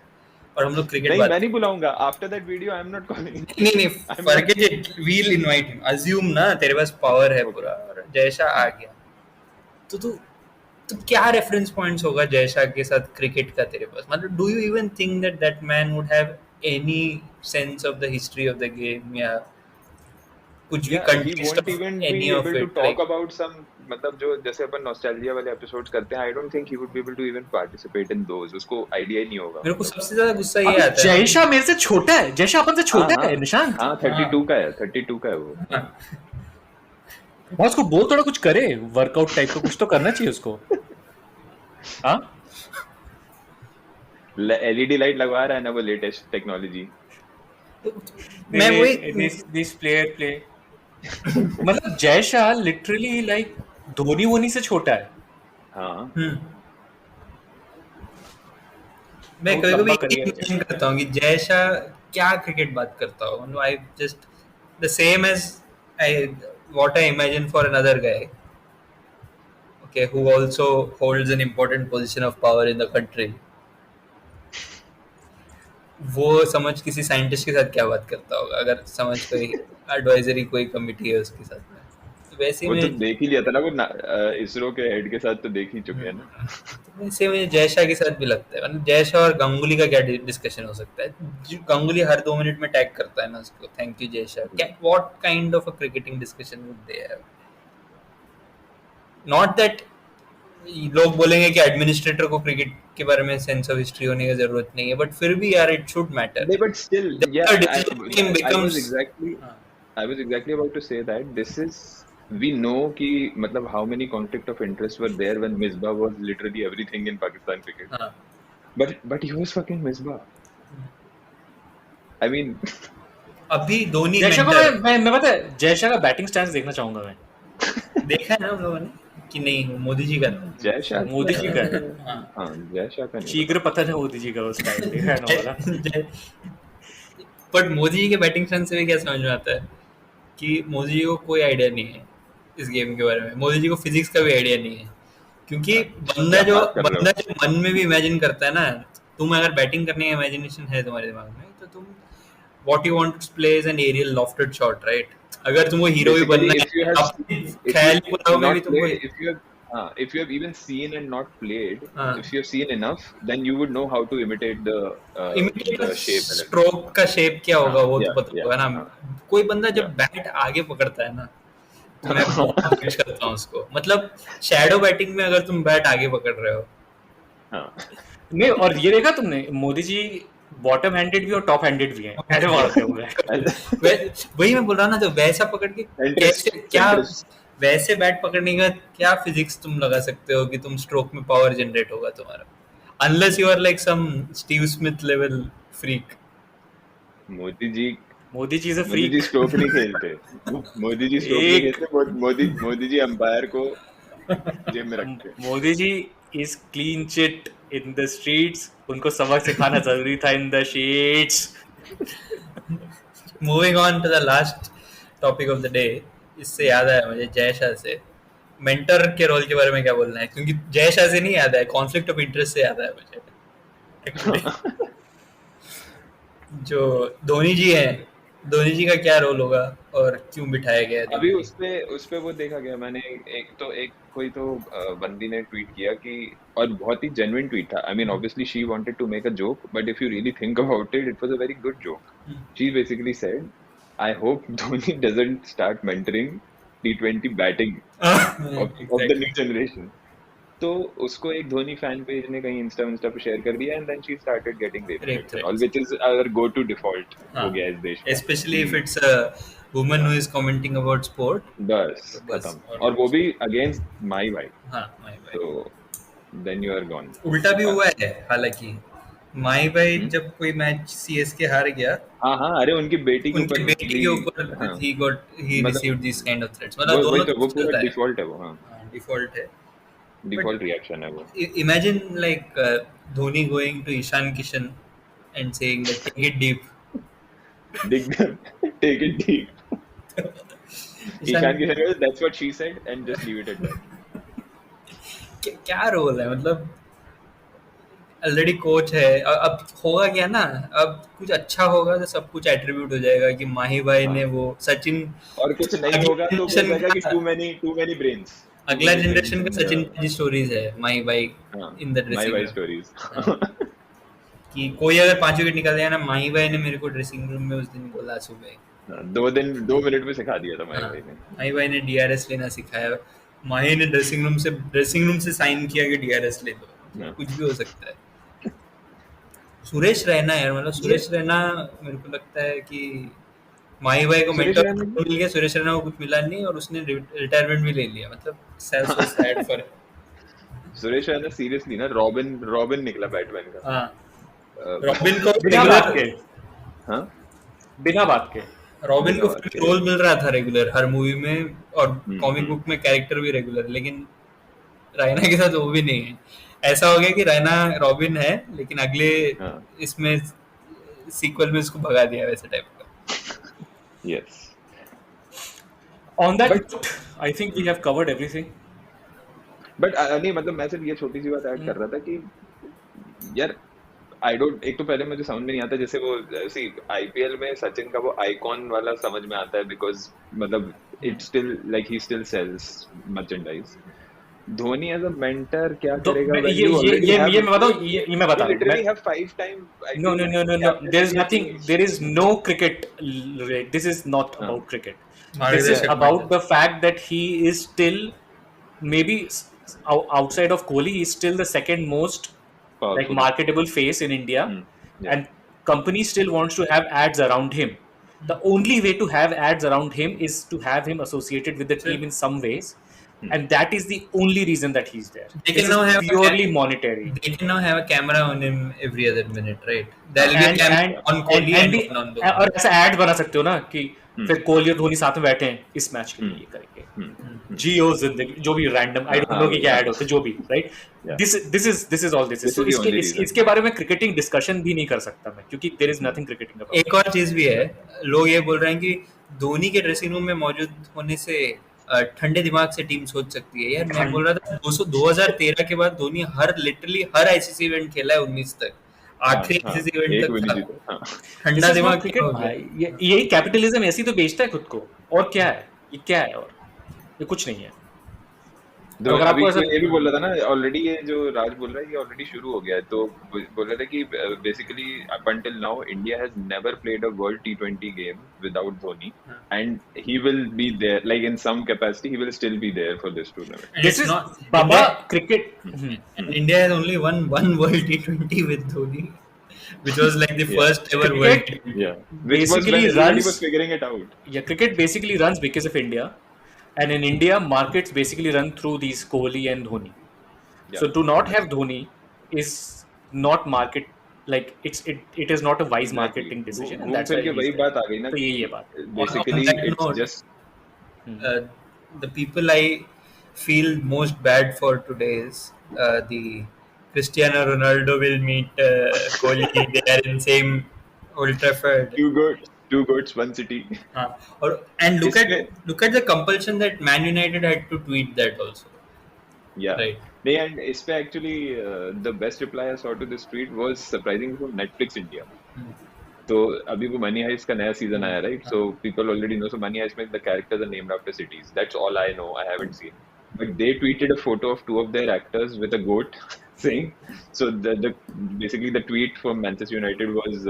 और हम लोग क्रिकेट नहीं, मैं नहीं बुलाऊंगा after that video, I am not calling. नहीं forget it, we will invite him. Assume ना तेरे पास पावर है पूरा और जय शाह आ गया, तो क्या रेफरेंस पॉइंट्स होगा जय शाह के साथ क्रिकेट का तेरे पास? मतलब do you even think that man would have any sense of the history of the game या कुछ भी context of any of it? Talk about some, मतलब जो जैसे अपन नॉस्टैल्जिया वाले एपिसोड्स करते हैं, I don't think he would be able to even participate in those. उसको आईडिया ही नहीं होगा। मेरे को सबसे ज्यादा गुस्सा ये आता है, जय शाह मेरे से छोटा है, जय शाह अपन से छोटा है निशांत। हां 32 का है वो। बस उसको बोल, थोड़ा कुछ करे, वर्कआउट टाइप का कुछ तो करना चाहिए उसको। हाँ, एलईडी लाइट लगवा रहा है ना वो लेटेस्ट टेक्नोलॉजी। मैं वही दिस प्लेयर प्ले मतलब जय शाह लिटरली लाइक धोनी वोनी से छोटा है। हाँ मैं कभी-कभी इमेजिन करता हूँ कि जय शाह क्या क्रिकेट बात करता होगा। I just the same as what I imagine for another guy, okay, who also holds an important position of power in the country. वो समझ किसी साइंटिस्ट के साथ क्या बात करता होगा, अगर समझ कोई एडवाइजरी कोई कमिटी है उसके साथ में, तो वैसे में तो देख ही लिया था ना वो इसरो के हेड के साथ, तो देख ही चुके हैं ना। तो वैसे में जय शाह के साथ भी लगता है। मतलब जय शाह और गांगुली का क्या डिस्कशन हो सकता है? गांगुली हर 2 मिनट में टैग करता है ना उसको, थैंक यू जय शाह। क्या what kind of a cricketing discussion would they have? Not that लोग बोलेंगे कि एडमिनिस्ट्रेटर को क्रिकेट के बारे में सेंस ऑफ हिस्ट्री होने की जरूरत नहीं है, बट फिर भी यार it should matter. But still I was exactly about to say that this is, we know कि मतलब how many conflict of interest were there when Misbah was literally everything in Pakistan cricket. But he was fucking Misbah. I mean अभी धोनी जय शाह को मैं पता है जय शाह का batting stance देखना चाहूंगा मैं। देखा है ना हम लोगों ने कि नहीं, मोदी जी का जय शाह मोदी जी का हाँ जय शाह का शीघ्र पता है मोदी जी का वो स्टाइल देखा है ना वाला। बट मोदी जी के बैटिंग स्टैंस से भी क्या समझ में आता है कि मोदी जी को कोई आइडिया नहीं है इस गेम के बारे में। मोदी जी को फिजिक्स का भी आइडिया नहीं है, क्योंकि बंदा जो मन में भी इमेजिन करता है ना, तुम अगर बैटिंग करने का इमेजिनेशन है तुम्हारे दिमाग में, तो तुम what you want to play is an aerial lofted shot, right? अगर तुमको हीरो भी बनना है, ख्याल बनाओगे भी तुमको। if you have even seen and not played, if you have seen enough, then you would know how to imitate the shape, stroke का shape क्या होगा वो तो पता होगा ना। कोई बंदा जब बैट आगे पकड़ता है ना, तो मैं बहुत विश करता हूँ उसको। मतलब शैडो बैटिंग में अगर तुम बैट आगे पकड़ रहे हो, नहीं, और ये देखा तुमने मोदी जी बॉटम हैंडेड भी और टॉप हैंडेड भी हैं, ऐसे मारते हुए। वही मैं बोल रहा ना, तो वैसा पकड़ के कैसे क्या वैसे बैट पकड़ने का क्या फिजिक्स तुम लगा सकते हो कि तुम स्ट्रोक में पावर जनरेट होगा तुम्हारा, unless you are like some Steve Smith level freak. Modi ji is a Modi freak. Ji stroke नहीं खेलते। मोदी जी स्ट्रोक नहीं खेलते। मोदी जी अंपायर को जेब में रखते। Modi ji is clean chit in the streets, उनको सबक सिखाना जरूरी था in the sheets. Moving on to the last topic of the day, इससे याद आया मुझे जय शाह से मेंटर के रोल के बारे में क्या बोलना है, क्योंकि जय शाह से नहीं याद है, कॉन्फ्लिक्ट ऑफ इंटरेस्ट से याद आया मुझे actually। जो धोनी जी हैं, धोनी जी का क्या रोल होगा और क्यों बिठाया गया है? अभी उसपे वो देखा गया मैंने, एक कोई तो बंदी ने ट्वीट किया कि, और बहुत ही जेन्युइन ट्वीट था। I mean obviously she wanted to make a joke, but if you really think about it, it was a very good joke. She basically said, I hope Dhoni doesn't start mentoring T20 batting of the new generation। तो उसको एक Dhoni fan page ने कहीं Insta पे share कर दिया, and then she started getting rape, all which is our go to default हो गया इस देश में, specially if it's a woman who is commenting about sport. बस खत्म, और वो भी अगेंस्ट माई भाई। हाँ, माई भाई। तो देन यू आर गॉन। उल्टा भी हुआ है हालांकि, माई भाई जब कोई मैच सीएसके हार गया, हाँ, अरे उनकी बेटी के ऊपर he received these kind of threats। मतलब दोनों वो पूरा डिफॉल्ट है वो। हाँ, डिफॉल्ट है, डिफॉल्ट रिएक्शन है वो। Imagine like Dhoni going to Ishan Kishan and saying that take it deep. Take it deep। Ishan Kishan goes, that's what she said, and just leave it at that। क्या role है, मतलब already coach है, अब होगा क्या ना, अब कुछ अच्छा होगा तो सब कुछ एट्रीब्यूट हो जाएगा कि माही भाई ने वो सचिन, और कुछ नहीं होगा तो बोलेगा कि too many brains। अगला जनरेशन का सचिन की स्टोरीज है माही भाई इन द ड्रेसिंग माही भाई स्टोरीज। कि कोई अगर 5 विकेट निकाल दिया ना, माही भाई ने मेरे को ड्रेसिंग रूम में उस दिन बोला सुबह 2 मिनट में सिखा दिया था माही भाई ने। माही भाई ने डीआरएस लेना सिखाया, माही ने ड्रेसिंग रूम से साइन किया कि डीआरएस ले लो, कुछ भी हो सकता है। सुरेश रैना यार, मतलब सुरेश रैना मेरे को लगता है कि माही भाई को मेंटर मिल गया, सुरेश रैना को कुछ मिला नहीं और उसने रिटायरमेंट भी ले लिया, मतलब sad for Suresh Raina. Seriously ना, रॉबिन निकला बैटमैन का। हाँ, रॉबिन को बिना बात के रॉबिन को रोल मिल रहा था रेगुलर हर मूवी में, और कॉमिक बुक में कैरेक्टर भी रेगुलर, लेकिन रैना के साथ वो भी नहीं है। ऐसा हो गया कि रैना रॉबिन है, लेकिन अगले इसमें सीक्वल में उसको भगा दिया वैसे टाइप का। Yes, on that I think we have covered everything. But नहीं, मतलब मैं सिर्फ ये छोटी सी बात ऐड कर रहा था कि यार आई डोंट, एक तो पहले मुझे समझ में नहीं आता, जैसे वो आईपीएल में सचिन का वो आइकॉन वाला समझ में आता है, बिकॉज मतलब it still like he still sells merchandise. Dhoni as a mentor क्या करेगा? ये मैं बताऊं, ये मैं बता literally have 5 time no there is no cricket, this is not about cricket, this is about the fact that he is still, maybe outside of Kohli, he is still the second most like marketable face in India. And company still wants to have ads around him. The only way to have ads around him is to have him associated with the team in some ways. And that is the only reason that he's there. They can now have purely monetary. They can now have a camera on him every other minute, right? There'll be a camera on Kohli and on Dhoni. और ऐसा ad बना सकते हो ना कि फिर कोहली और धोनी साथ में बैठे हैं इस मैच के लिए करके, जियो जिंदगी, जो भी रैंडम, आई डोंट नो कि क्या ऐड होता है, जो भी, right? This is all this. तो इसके बारे में क्रिकेटिंग डिस्कशन भी नहीं कर सकता मैं, क्योंकि there is nothing cricketing about. एक और चीज भी है, लोग ये बोल रहे हैं कि धोनी के ड्रेसिंग रूम में मौजूद होने से ठंडे दिमाग से टीम सोच सकती है। यार मैं बोल रहा था 2013 के बाद धोनी लिटरली हर आईसीसी इवेंट खेला है 19 तक, आखिरी आईसीसी इवेंट तक ठंडा दिमाग क्रिकेट। ये कैपिटलिज्म ऐसी तो बेचता है खुद को, और क्या है ये, क्या है, और ये कुछ नहीं है। अगर आपको ऐसा ये भी बोल रहा था ना ऑलरेडी, ये जो राज बोल रहा है ये ऑलरेडी शुरू हो गया है। तो बोल रहा था कि basically up until now India has never played a world T20 game without Dhoni, and he will be there, like in some capacity he will still be there for this tournament. This is baba cricket. India has only won world T20 with Dhoni, which was like the first ever World Cricket- T20. Yeah, which was Basically when everybody runs- was figuring it out. Yeah, cricket basically runs because of India, and in India, markets basically run through these Kohli and Dhoni. Yeah. So to not have Dhoni is not market, like it is not a wise marketing decision, and घूम that's फिर why के he's वही there. बात आ गई ना तो यही है बात. basically On that it's note, just The people I feel most bad for today is the Cristiano Ronaldo will meet Kohli. They are in same Old Trafford. two goats, one city. And look इसमें- at the compulsion that Man United had to tweet that also. Yeah. Right. नहीं, and इस पे actually the best reply I saw to this tweet was surprising from Netflix India. तो अभी वो Money Heist का नया season आया, right? So people already know. So Money Heist में the characters are named after cities. That's all I know. I haven't seen. But they tweeted a photo of two of their actors with a goat saying. So the basically the tweet from Manchester United was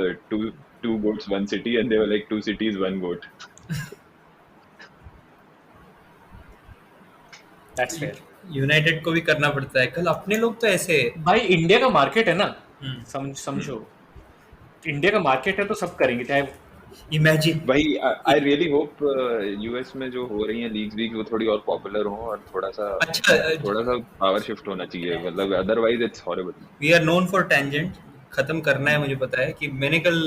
two goats, one city, and they were like 2 cities, 1 goat. That's fair. United को भी करना पड़ता है. कल अपने लोग तो ऐसे भाई इंडिया का मार्केट है ना, समझो इंडिया का मार्केट है तो सब करेंगे, चाहे इमेजिन. भाई I really hope US में जो हो रही हैं लीग्स वो थोड़ी और पॉपुलर हो और थोड़ा सा पावर शिफ्ट होना चाहिए, मतलब otherwise it's horrible. We are known for tangent. खत्म करना है, मुझे पता है कि मैंने कल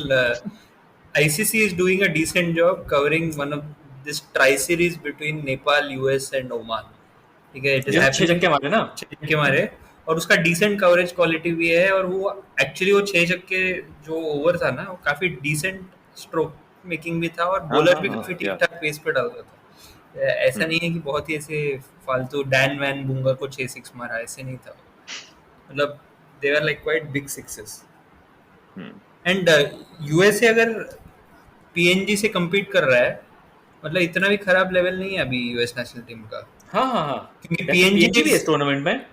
ICC is doing a decent job covering one of this tri series between Nepal, US and Oman. ठीक है, it is 6 छक्के मारे ना, 6 छक्के मारे और उसका डिसेंट कवरेज क्वालिटी भी है. और वो एक्चुअली वो 6 छक्के जो ओवर था ना, वो काफी डिसेंट स्ट्रोक मेकिंग भी था और बॉलर भी काफी ठीक ठाक पेस पे डालता था. ऐसा नहीं है कि बहुत ही ऐसे फालतू डैन वैन बुंगा को 6-6 मारा, ऐसे नहीं था. मतलब they are like quite big sixes. And USA अगर पीएनजी से compete कर रहा है, मतलब इतना भी खराब लेवल नहीं है अभी यूएस नेशनल टीम का. हाँ क्योंकि PNG भी है इस टूर्नामेंट में,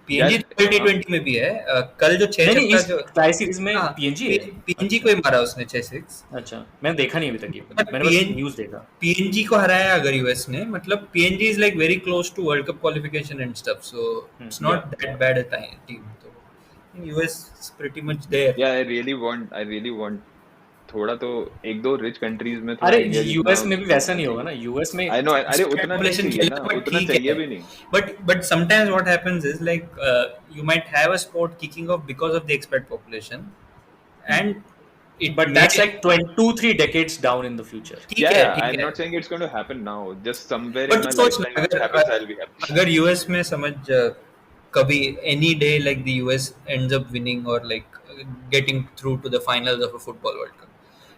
पीएनजी T20 में भी है. कल जो 6 नहीं छक्का इस जो ट्राई सीरीज में PNG है. पीएनजी को ही मारा उसने 6-6. अच्छा, मैंने देखा नहीं अभी तक ये, But मैंने बस PNG न्यूज़ देखा. पीएनजी को हराया अगर यूएस ने, मतलब PNG is like very close to world cup qualification and stuff, so it's not that bad a team. तो US is pretty much there. Yeah, I really want थोड़ा तो 1-2 rich countries में. अरे यूएस में भी वैसा नहीं होगा ना, यूएस में I know, अरे उतना नहीं चाहिए ना, उतना चाहिए भी नहीं. But sometimes what happens is like you might have a sport kicking off because of the expat population, and it but that's like 2-3 decades down in the future. ठीक Yeah, है, I'm ठीक है. not saying it's going to happen now. Just somewhere But in my सोच lifetime if it happens, I'll be happy. अगर US में समझ कभी any day like the US ends up winning or like getting through to the finals of a football World Cup,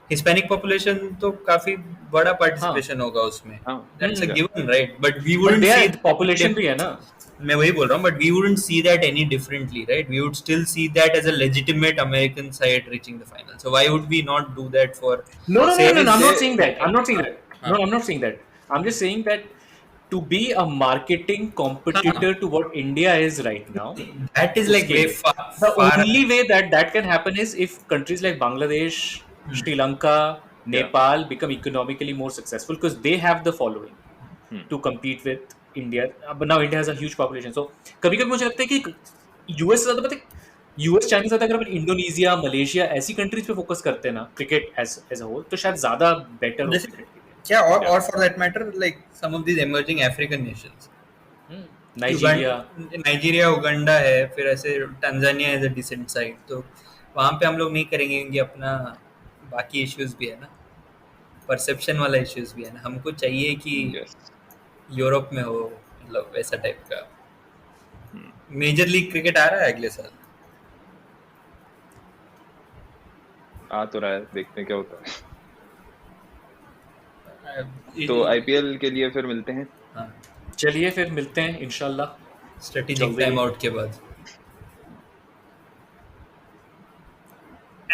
Hispanic population तो काफी बड़ा participation होगा उसमें. That's a given, right? But we But wouldn't their see population भी है ना. मैं वही बोल रहा हूँ, but we wouldn't see that any differently, right? We would still see that as a legitimate American side reaching the final. So why would we not do that for? No, say, I'm not they- saying that. No, I'm not saying that. I'm just saying that to be a marketing competitor to what India is right now, That is like way far. the only way that can happen is if countries like Bangladesh, Sri Lanka, Nepal become economically more successful because they have the following to compete with India. But now India has a huge population. So कभी-कभी मुझे लगता है कि US से ज़्यादा, पता है US China से ज़्यादा अगर अपन इंडोनेशिया, मलेशिया ऐसी कंट्रीज पे फोकस करते हैं ना क्रिकेट एज अ होल, तो शायद ज़्यादा बेटर हो क्रिकेट. क्या or for that matter, like some of these emerging African nations. Nigeria, Uganda है, फिर ऐसे टंजानिया इज अ डिसेंट साइड. तो वहाँ पे हम लोग नहीं करेंगे क्योंकि अपना बाकी इश्यूज भी है ना, परसेप्शन वाला इश्यूज भी है ना. हमको चाहिए कि Yes. यूरोप में हो, मतलब वैसा टाइप का. मेजर लीग क्रिकेट आ रहा है अगले साल. आ तो रहा है, देखते हैं क्या होता है. तो तो IPL के लिए फिर मिलते हैं. चलिए फिर मिलते हैं इंशाल्लाह स्ट्रेटेजिक टाइम आउट के बाद.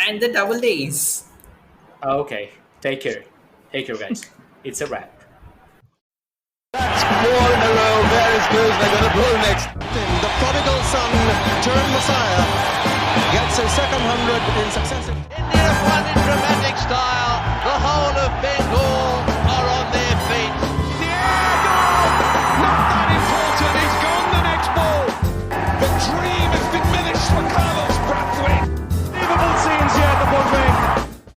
And the double days. Okay, take care guys. It's a wrap. That's 4 in a row. There is Blues. They're going to blow next. The prodigal son turned Messiah gets his second 100 in successive. India have won in dramatic